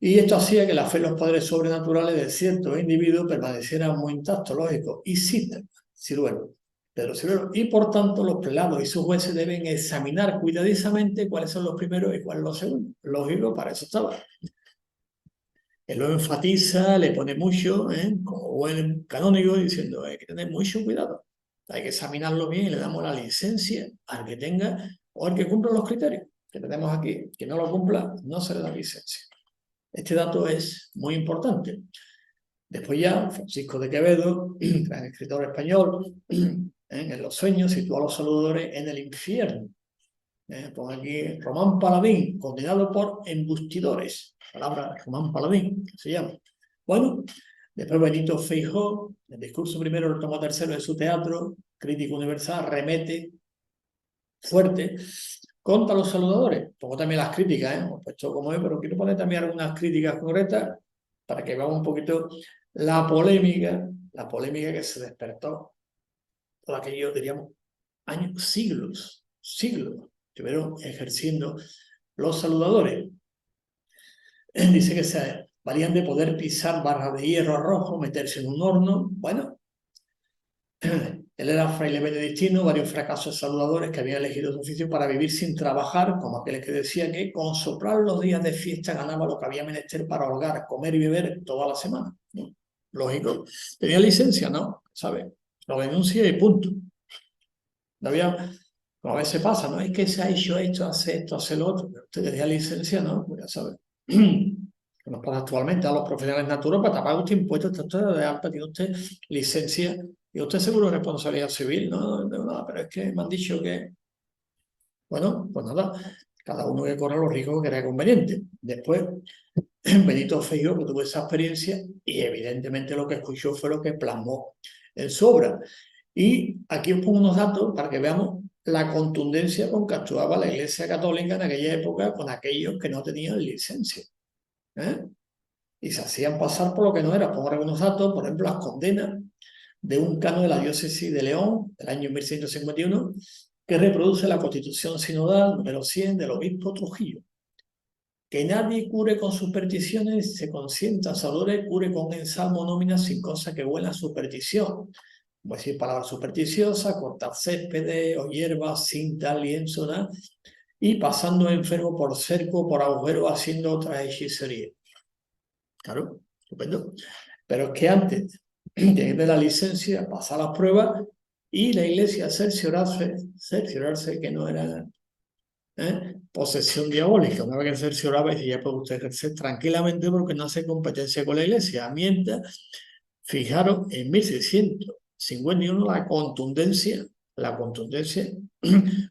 Y esto hacía que la fe en los poderes sobrenaturales de ciertos individuos permaneciera muy intacto, lógico. Y cita Ciruelo, Pedro Ciruelo. Y por tanto, los prelados y sus jueces deben examinar cuidadosamente cuáles son los primeros y cuáles los segundos. Lógico, para eso estaba. Él lo enfatiza, le pone mucho, como buen canónigo, diciendo hay que tener mucho cuidado. Hay que examinarlo bien y le damos la licencia al que tenga o al que cumpla los criterios que tenemos aquí. Que no lo cumpla, no se le da licencia. Este dato es muy importante. Después ya, Francisco de Quevedo, gran escritor español, en Los sueños sitúa a los saludadores en el infierno. Pongo aquí Román Paladín, condenado por embustidores. Palabra Román Paladín, que se llama. Bueno, después Benito Feijóo, el discurso primero, el tomo tercero de su teatro, Crítico Universal, remete fuerte contra los saludadores. Pongo también las críticas, hemos puesto como es, pero quiero poner también algunas críticas correctas para que veamos un poquito la polémica que se despertó por aquellos, diríamos, años, siglos. estuvieron ejerciendo los saludadores. Dice que se valían de poder pisar barras de hierro rojo, meterse en un horno. Bueno, él era fraile benedictino, varios fracasos saludadores que habían elegido su oficio para vivir sin trabajar, como aquel que decía que con soplar los días de fiesta ganaba lo que había menester para holgar, comer y beber toda la semana, ¿no? Lógico. Tenía licencia, ¿no? ¿Sabes? Lo denuncia y punto. No había, como a veces pasa, ¿no? Es que se ha hecho esto, hace lo otro. Pero usted tenía licencia, ¿no? Pues ya sabe. Que nos pasa actualmente a los profesionales naturópatas, paga usted impuestos, está usted de alta, tiene usted licencia y usted seguro de responsabilidad civil, ¿no? No, pero es que me han dicho que, bueno, pues nada, cada uno que corra los riesgos que crea conveniente. Después, Benito Feijóo, que tuvo esa experiencia y evidentemente lo que escuchó fue lo que plasmó en su obra. Y aquí os pongo unos datos para que veamos la contundencia con que actuaba la Iglesia Católica en aquella época con aquellos que no tenían licencia, ¿eh? Y se hacían pasar por lo que no era. Pongo algunos datos, por ejemplo, las condenas de un cano de la diócesis de León del año 1151 que reproduce la Constitución Sinodal número 100 del obispo Trujillo. Que nadie cure con supersticiones, se consienta saludable, cure con ensalmo nómina sin cosa que huela a superstición. Como decir palabras supersticiosas, cortar céspedes o hierbas, cinta, lienzo, ¿no? Y pasando enfermo por cerco, por agujero, haciendo otras hechicerías. Claro, estupendo. Pero es que antes de tener la licencia, pasar las pruebas y la iglesia cerciorarse que no era posesión diabólica. Una vez que cercioraba, y ya puede usted ejercer tranquilamente porque no hace competencia con la iglesia. Mientras, fijaros, en 1651 la contundencia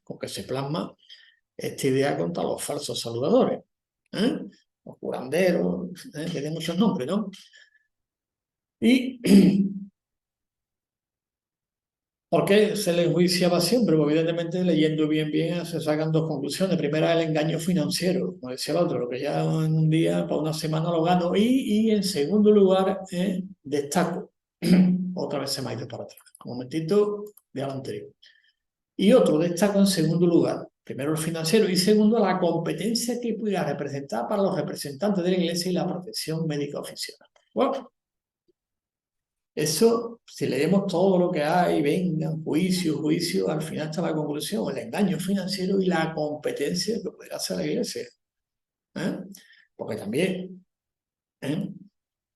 con que se plasma esta idea contra los falsos saludadores, los curanderos, tiene muchos nombres, ¿no? Y ¿por qué se le enjuiciaba siempre? Pues evidentemente, leyendo bien, se sacan dos conclusiones. Primera, el engaño financiero, como decía el otro, lo que ya en un día, para una semana lo gano. Y en segundo lugar, destaco. Otra vez se me ha ido para atrás. Un momentito de lo anterior. Y otro, destaco en segundo lugar. Primero el financiero y segundo la competencia que pudiera representar para los representantes de la iglesia y la profesión médica oficial. Bueno, eso, si leemos todo lo que hay, venga, juicio, al final está la conclusión, el engaño financiero y la competencia que puede hacer la iglesia. Porque también,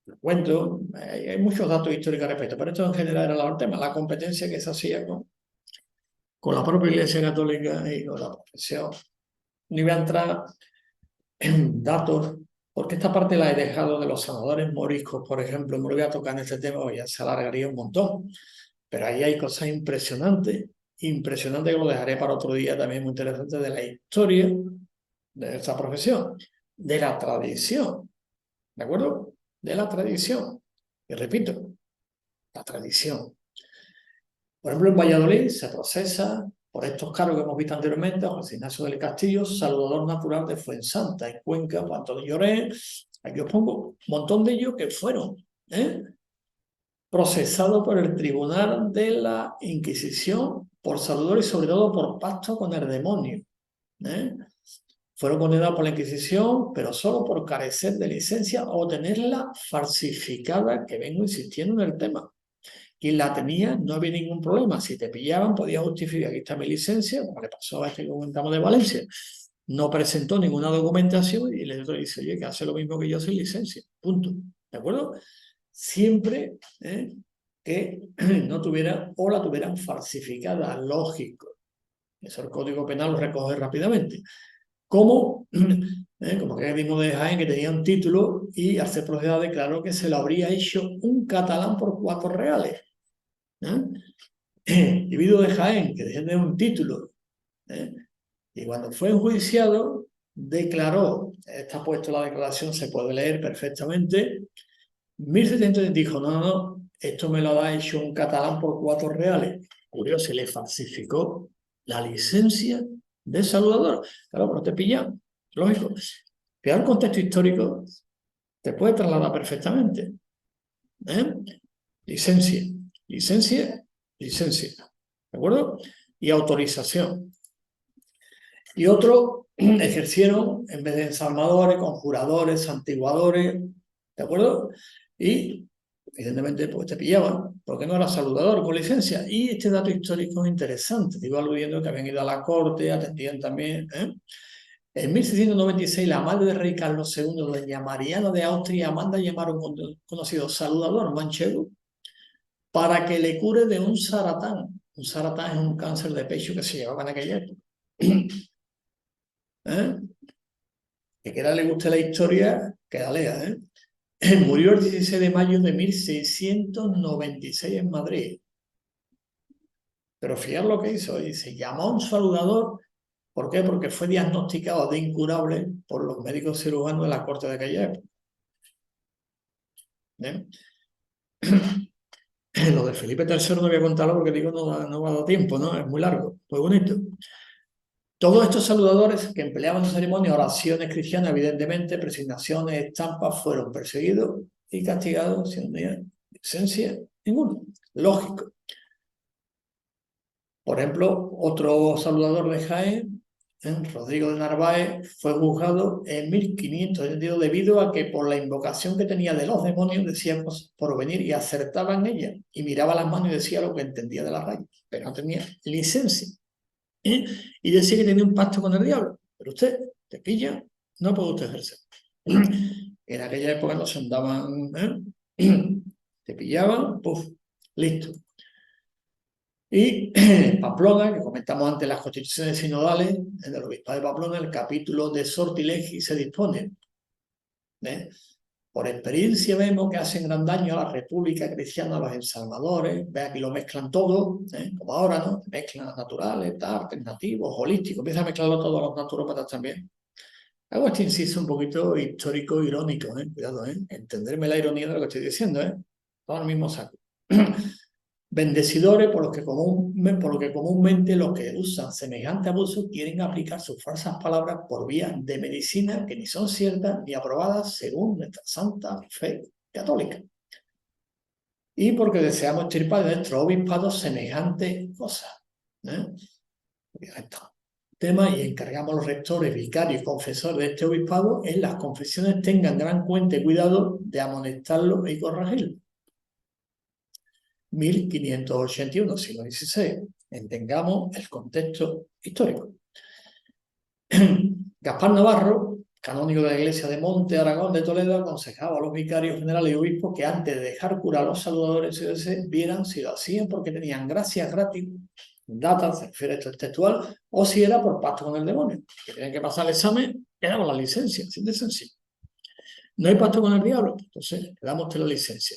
lo cuento, hay muchos datos históricos al respecto, pero esto en general era el tema, la competencia que se hacía con la propia iglesia católica y con la profesión. Ni voy a entrar en datos, porque esta parte la he dejado de los sanadores moriscos, por ejemplo, no lo voy a tocar en este tema, porque ya se alargaría un montón. Pero ahí hay cosas impresionantes que lo dejaré para otro día también muy interesante de la historia de esta profesión, de la tradición, ¿de acuerdo? De la tradición. Y repito, la tradición. Por ejemplo, en Valladolid se procesa por estos cargos que hemos visto anteriormente a José Ignacio del Castillo, saludador natural de Fuensanta, en Cuenca, Puerto de Lloret. Aquí os pongo un montón de ellos que fueron procesados por el Tribunal de la Inquisición por saludar y sobre todo por pacto con el demonio. Fueron condenados por la Inquisición, pero solo por carecer de licencia o tenerla falsificada, que vengo insistiendo en el tema. Quien la tenía no había ningún problema. Si te pillaban, podías justificar, aquí está mi licencia, como le pasó a este que comentamos de Valencia. No presentó ninguna documentación y el otro dice, oye, que hace lo mismo que yo sin licencia. Punto. ¿De acuerdo? Siempre que no tuviera o la tuvieran falsificada, lógico. Eso el Código Penal lo recoge rápidamente. Como que mismo de Jaén que tenía un título y al ser procesado declaró que se lo habría hecho un catalán por 4 reales. Individuo de Jaén que tenía un título y cuando fue enjuiciado declaró, está puesto la declaración, se puede leer perfectamente, 1700 dijo, no, esto me lo ha hecho un catalán por 4 reales. Curioso, se le falsificó la licencia de saludador. Claro, pero te pillan, lógico. Pero el contexto histórico te puede trasladar perfectamente. Licencia. ¿De acuerdo? Y autorización. Y otros ejercieron, en vez de ensalmadores, conjuradores, santiguadores, ¿de acuerdo? Y evidentemente pues te pillaban, porque no era saludador con licencia. Y este dato histórico es interesante, te iba aludiendo que habían ido a la corte, atendían también. En 1696, la madre del rey Carlos II, doña Mariana de Austria, manda llamar a un conocido saludador manchego para que le cure de un saratán. Un saratán es un cáncer de pecho que se llevaba en aquella época. ¿Eh? Que quiera le guste la historia, que la lea, ¿eh? Murió el 16 de mayo de 1696 en Madrid. Pero fíjate lo que hizo, se llamó a un saludador. ¿Por qué? Porque fue diagnosticado de incurable por los médicos cirujanos de la corte de aquella época. ¿Eh? Lo de Felipe III no voy a contarlo porque digo no va a dar tiempo, ¿no? Es muy largo, muy bonito. Todos estos saludadores que empleaban en ceremonia oraciones cristianas, evidentemente, presignaciones, estampas, fueron perseguidos y castigados sin licencia ninguna. Lógico. Por ejemplo, otro saludador de Jaén, Rodrigo de Narváez, fue juzgado en 1572 debido a que por la invocación que tenía de los demonios decía cosas por venir y acertaba en ella y miraba las manos y decía lo que entendía de la raíz, pero no tenía licencia. Y decía que tenía un pacto con el diablo. Pero usted te pilla, no puede usted ejercer. En aquella época no se andaban, te pillaban, puf, listo. Y Pamplona, que comentamos antes las constituciones sinodales, en el obispado de Pamplona, el capítulo de Sortilegi se dispone. Por experiencia vemos que hacen gran daño a la República Cristiana, a los ensalmadores. Ve aquí lo mezclan todo, como ahora, ¿no? Mezclan naturales, alternativos, holísticos. Empieza a mezclarlo todo a los naturópatas también. Hago este inciso un poquito histórico, irónico, cuidado, entenderme la ironía de lo que estoy diciendo, todo el mismo saco. Bendecidores por lo que comúnmente los que usan semejante abuso quieren aplicar sus falsas palabras por vía de medicina que ni son ciertas ni aprobadas según nuestra santa fe católica. Y porque deseamos extirpar de nuestro obispado semejantes cosas. Tema y encargamos a los rectores, vicarios y confesores de este obispado en las confesiones tengan gran cuenta y cuidado de amonestarlo y corregirlo. 1581, siglo XVI. Entendamos el contexto histórico. Gaspar Navarro, canónigo de la iglesia de Monte Aragón de Toledo, aconsejaba a los vicarios generales y obispos que antes de dejar curar a los saludadores CDC vieran si lo hacían porque tenían gracias gratis, data, se refiere a esto textual, o si era por pacto con el demonio, que tenían que pasar el examen, quedamos la licencia, así de sencillo. No hay pacto con el diablo, entonces le damos la licencia.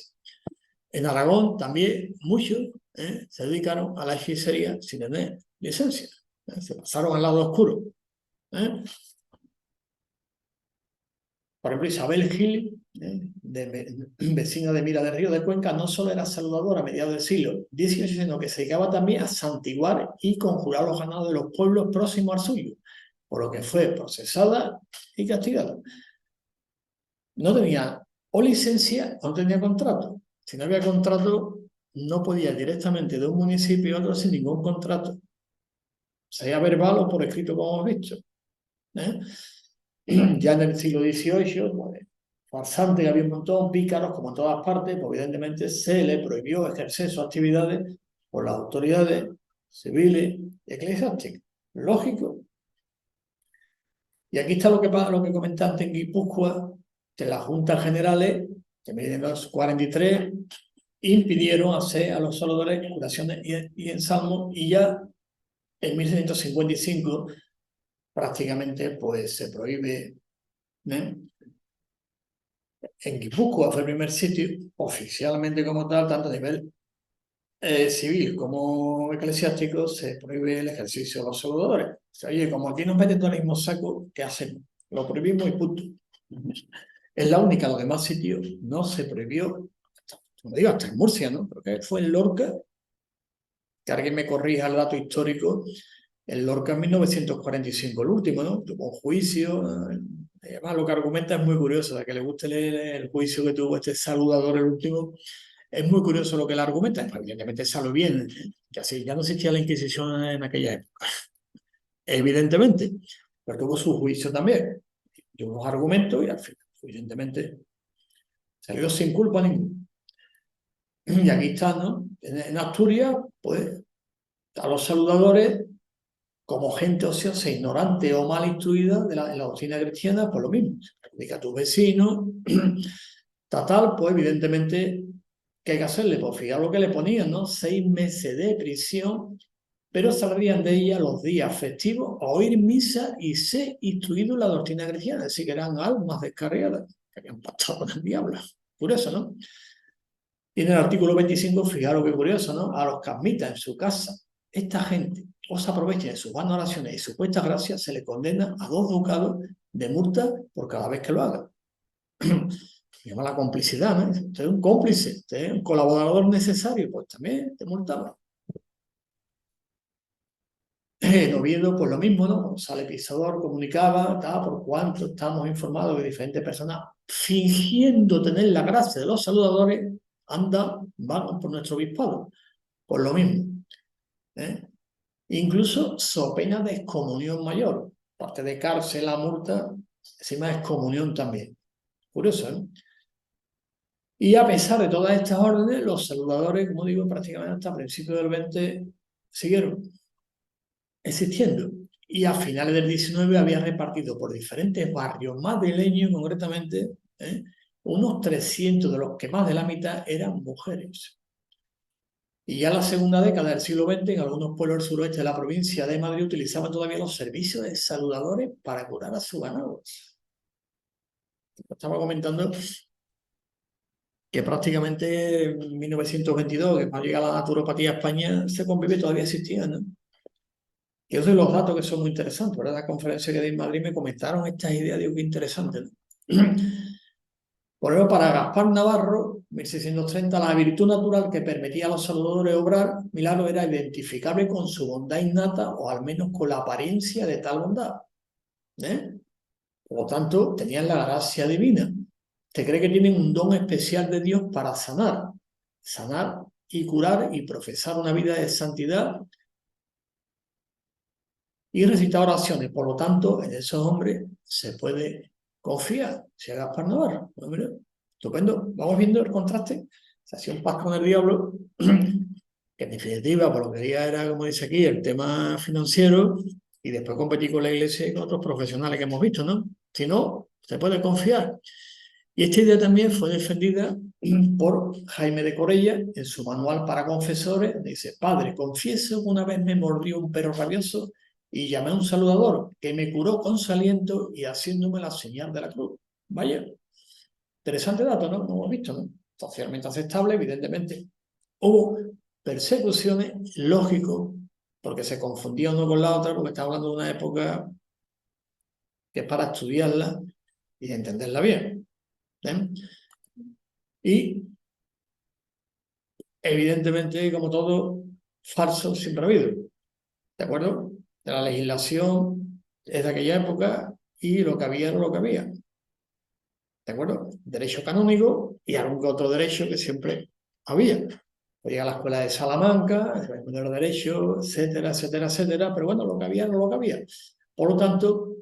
En Aragón también muchos se dedicaron a la hechicería sin tener licencia. Se pasaron al lado oscuro. Por ejemplo, Isabel Gil, vecina de Mira del Río de Cuenca, no solo era saludadora a mediados del siglo XVIII, sino que se dedicaba también a santiguar y conjurar los ganados de los pueblos próximos al suyo, por lo que fue procesada y castigada. No tenía o licencia o no tenía contrato. Si no había contrato, no podía ir directamente de un municipio a otro sin ningún contrato, sea verbal o por escrito, como hemos visto. Ya en el siglo XVIII, pues, farsante que había un montón, pícaros, como en todas partes, pues evidentemente se le prohibió ejercer sus actividades por las autoridades civiles y eclesiásticas. Lógico. Y aquí está lo que comentaste en Guipúzcoa, que las juntas generales, que en 1943, impidieron hacer a los saludadores curaciones y ensalmos, y ya en 1655 prácticamente pues se prohíbe. En Guipúzcoa fue el primer sitio, oficialmente como tal, tanto a nivel civil como eclesiástico, se prohíbe el ejercicio de los saludadores. O sea, oye, como aquí nos meten todo el mismo saco, ¿qué hacemos? Lo prohibimos y punto. Es la única, los demás sitios no se prohibió, como digo, hasta en Murcia, ¿no? Porque fue en Lorca, que alguien me corrija el dato histórico, en Lorca en 1945, el último, ¿no? Tuvo un juicio. Además, lo que argumenta es muy curioso, a que le guste leer el juicio que tuvo este saludador, el último. Es muy curioso lo que él argumenta. Evidentemente salió bien, que así ya no existía la Inquisición en aquella época. evidentemente, pero tuvo su juicio también. Dio unos argumentos y al final, evidentemente, salió sin culpa ninguna. Y aquí está, ¿no? En Asturias, pues, a los saludadores, como gente ociosa, ignorante o mal instruida en la doctrina cristiana, pues lo mismo. Se predica a tus vecinos, tal, pues evidentemente, ¿qué hay que hacerle? Pues fijar lo que le ponían, ¿no? 6 meses de prisión, pero saldrían de ella los días festivos a oír misa y ser instruidos en la doctrina cristiana. Es decir, que eran almas descarriadas, que habían pactado con el diablo. Curioso, ¿no? Y en el artículo 25, fijaros qué curioso, ¿no? A los que admitan en su casa esta gente o se aprovechen de sus buenas oraciones y supuestas gracias, se le condena a 2 ducados de multa por cada vez que lo haga. Se llama la complicidad, ¿no? Usted es un cómplice, usted es un colaborador necesario, pues también te multaba. En Oviedo, pues lo mismo, ¿no? González Pisador comunicaba, por cuanto estamos informados de diferentes personas fingiendo tener la gracia de los saludadores, van por nuestro obispado. Pues lo mismo. Incluso so pena de excomunión mayor. Aparte de cárcel, la multa, encima de excomunión también. Curioso, ¿eh? Y a pesar de todas estas órdenes, los saludadores, como digo, prácticamente hasta principios del 20 siguieron existiendo. Y a finales del 19 había repartido por diferentes barrios madrileños, concretamente, unos 300, de los que más de la mitad eran mujeres. Y ya en la segunda década del siglo XX, en algunos pueblos del suroeste de la provincia de Madrid utilizaban todavía los servicios de saludadores para curar a su ganado. Estaba comentando que prácticamente en 1922, que cuando llega la naturopatía a España, ese convivio todavía existía, ¿no? Y esos son los datos que son muy interesantes, ¿verdad? La conferencia que di en Madrid me comentaron estas ideas, digo, qué interesante, ¿no? Por ejemplo, para Gaspar Navarro, 1630, la virtud natural que permitía a los saludadores obrar milagros era identificable con su bondad innata o al menos con la apariencia de tal bondad. Por lo tanto, tenían la gracia divina. Se cree que tienen un don especial de Dios para sanar y curar y profesar una vida de santidad y recitar oraciones. Por lo tanto, en esos hombres se puede confiar. Si hagas Gaspar Navarro. Bueno, mira, estupendo. Vamos viendo el contraste. Se hacía un pacto con el diablo, que en definitiva, por lo que quería era, como dice aquí, el tema financiero, y después competir con la iglesia y con otros profesionales que hemos visto, ¿no? Si no, se puede confiar. Y esta idea también fue defendida por Jaime de Corella en su manual para confesores. Dice: padre, confieso que una vez me mordió un perro rabioso y llamé a un saludador que me curó con su aliento y haciéndome la señal de la cruz. Vaya, interesante dato, ¿no? No hemos visto, ¿no? Socialmente aceptable, evidentemente. Hubo persecuciones, lógico, porque se confundía uno con la otra, porque está hablando de una época que es para estudiarla y entenderla bien. Y evidentemente, como todo, falso siempre ha habido. ¿De acuerdo? De la legislación es de aquella época y lo que había era lo que había. ¿De acuerdo? Derecho canónico y algún otro derecho que siempre había. Podía a la escuela de Salamanca, el derecho, etcétera, etcétera, etcétera, pero bueno, lo que había era lo que había. Por lo tanto,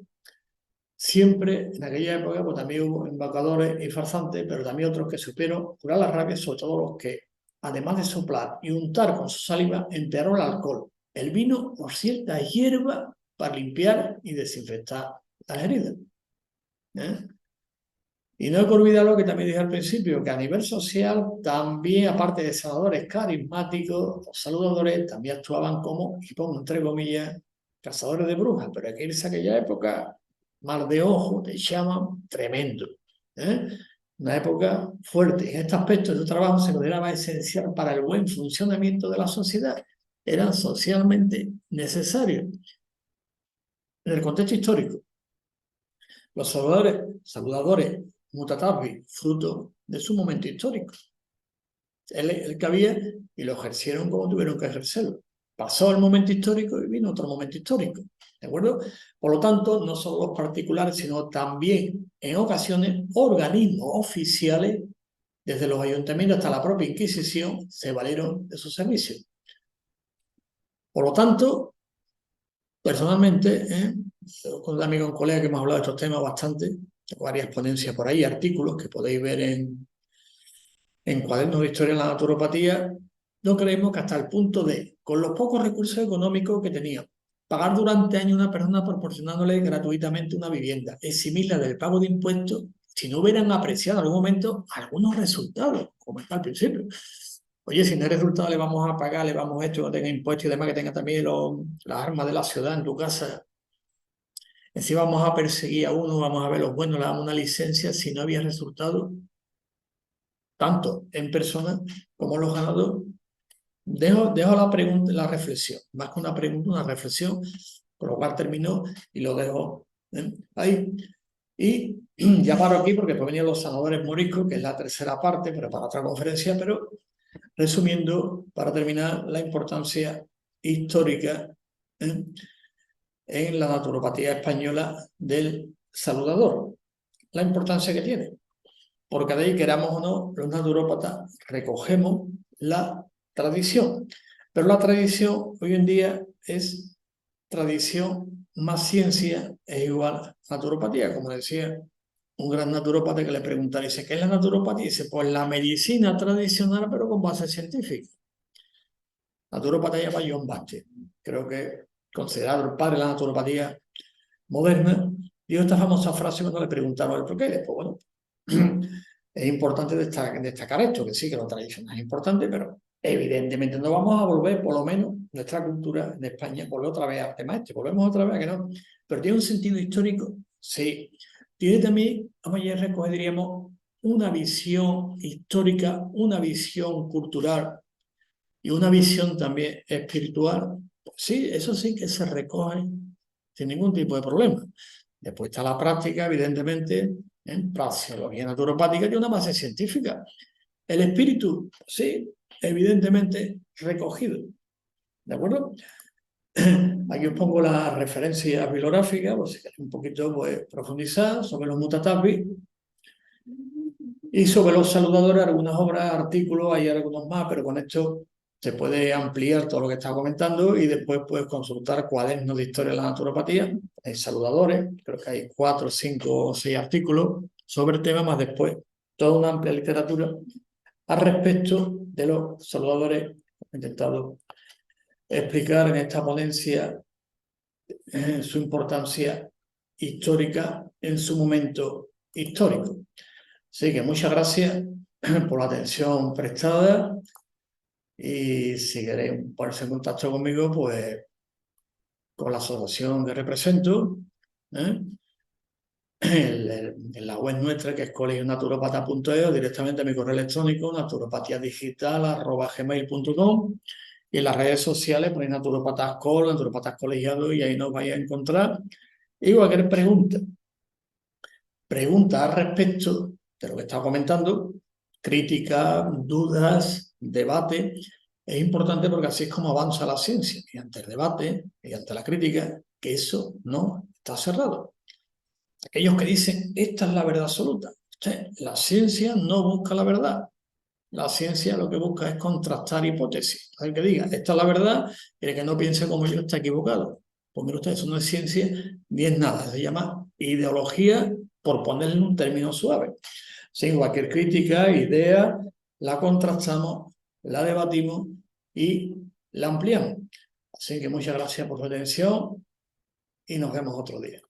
siempre en aquella época pues también hubo embaucadores y farsantes, pero también otros que supieron curar la rabia, sobre todo los que, además de soplar y untar con su saliva, emplearon el alcohol, el vino o cierta hierba para limpiar y desinfectar las heridas. Y no hay que olvidar lo que también dije al principio, que a nivel social también, aparte de sanadores carismáticos, los saludadores también actuaban como, y pongo entre comillas, cazadores de brujas, pero hay que irse a aquella época, mar de ojo, de llaman, tremendo. Una época fuerte. En este aspecto de su trabajo se consideraba esencial para el buen funcionamiento de la sociedad. Eran socialmente necesarios. En el contexto histórico, los saludadores mutatabis, fruto de su momento histórico. Él que había y lo ejercieron como tuvieron que ejercerlo. Pasó el momento histórico y vino otro momento histórico. ¿De acuerdo? Por lo tanto, no solo los particulares, sino también, en ocasiones, organismos oficiales, desde los ayuntamientos hasta la propia Inquisición, se valieron de sus servicios. Por lo tanto, Personalmente, con un amigo, un colega que hemos hablado de estos temas bastante, tengo varias ponencias por ahí, artículos que podéis ver en Cuadernos de Historia de la Naturopatía. No creemos que hasta el punto de, con los pocos recursos económicos que teníamos, pagar durante años a una persona proporcionándole gratuitamente una vivienda, eximirla del pago de impuestos, si no hubieran apreciado en algún momento algunos resultados, como está al principio. Oye, si no hay resultado, le vamos a pagar, le vamos a esto, que tenga impuestos y demás, que tenga también las armas de la ciudad en tu casa. Encima vamos a perseguir a uno, vamos a ver los buenos, le damos una licencia si no había resultado, tanto en persona como en los ganados. Dejo la pregunta, la reflexión, más que una pregunta, una reflexión, con lo cual termino y lo dejo ahí. Y ya paro aquí porque después venían los sanadores moriscos, que es la tercera parte, pero para otra conferencia, pero resumiendo, para terminar, la importancia histórica en la naturopatía española del saludador, la importancia que tiene. Porque de ahí, queramos o no, los naturópatas recogemos la tradición. Pero la tradición hoy en día es tradición más ciencia es igual a naturopatía. Como decía un gran naturópata que le preguntaba, dice, ¿qué es la naturopatía? Dice, pues la medicina tradicional, pero con base científica. Naturópata llama John Baptist, creo que considerado el padre de la naturopatía moderna, dio esta famosa frase cuando le preguntaron por qué. Pues bueno, es importante destacar esto, que sí, que la tradición es importante, pero evidentemente no vamos a volver, por lo menos, nuestra cultura en España, volver otra vez al tema este, volvemos otra vez a que no. Pero tiene un sentido histórico, sí. Tiene también, vamos a recoger, diríamos, una visión histórica, una visión cultural y una visión también espiritual. Pues sí, eso sí que se recoge sin ningún tipo de problema. Después está la práctica, evidentemente, en praxeología naturopática, y una base científica. El espíritu, sí, evidentemente recogido. ¿De acuerdo? Aquí os pongo la referencia bibliográfica, por si queréis un poquito pues, profundizar sobre los mutatabis. Y sobre los saludadores, algunas obras, artículos, hay algunos más, pero con esto se puede ampliar todo lo que estaba comentando y después puedes consultar Cuadernos de Historia de la Naturopatía, hay saludadores, creo que hay 4, 5 o 6 artículos sobre el tema, más después toda una amplia literatura al respecto de los saludadores. He intentado explicar en esta ponencia su importancia histórica en su momento histórico. Así que muchas gracias por la atención prestada y si queréis ponerse en contacto conmigo, pues con la asociación que represento, en la web nuestra, que es colegionaturopata.es, o directamente a mi correo electrónico naturopatiadigital@gmail.com, y en las redes sociales ponéis naturopatas col, naturopatas colegiados, y ahí nos vais a encontrar. Y cualquier pregunta al respecto de lo que estaba comentando, críticas, dudas, debate, es importante porque así es como avanza la ciencia, mediante el debate, mediante la crítica, que eso no está cerrado. Aquellos que dicen, esta es la verdad absoluta. La ciencia no busca la verdad. La ciencia lo que busca es contrastar hipótesis. El que diga, esta es la verdad, y el que no piense como yo está equivocado. Pues mire usted, eso no es ciencia ni es nada. Se llama ideología, por ponerle un término suave. Sin cualquier crítica, idea, la contrastamos, la debatimos y la ampliamos. Así que muchas gracias por su atención y nos vemos otro día.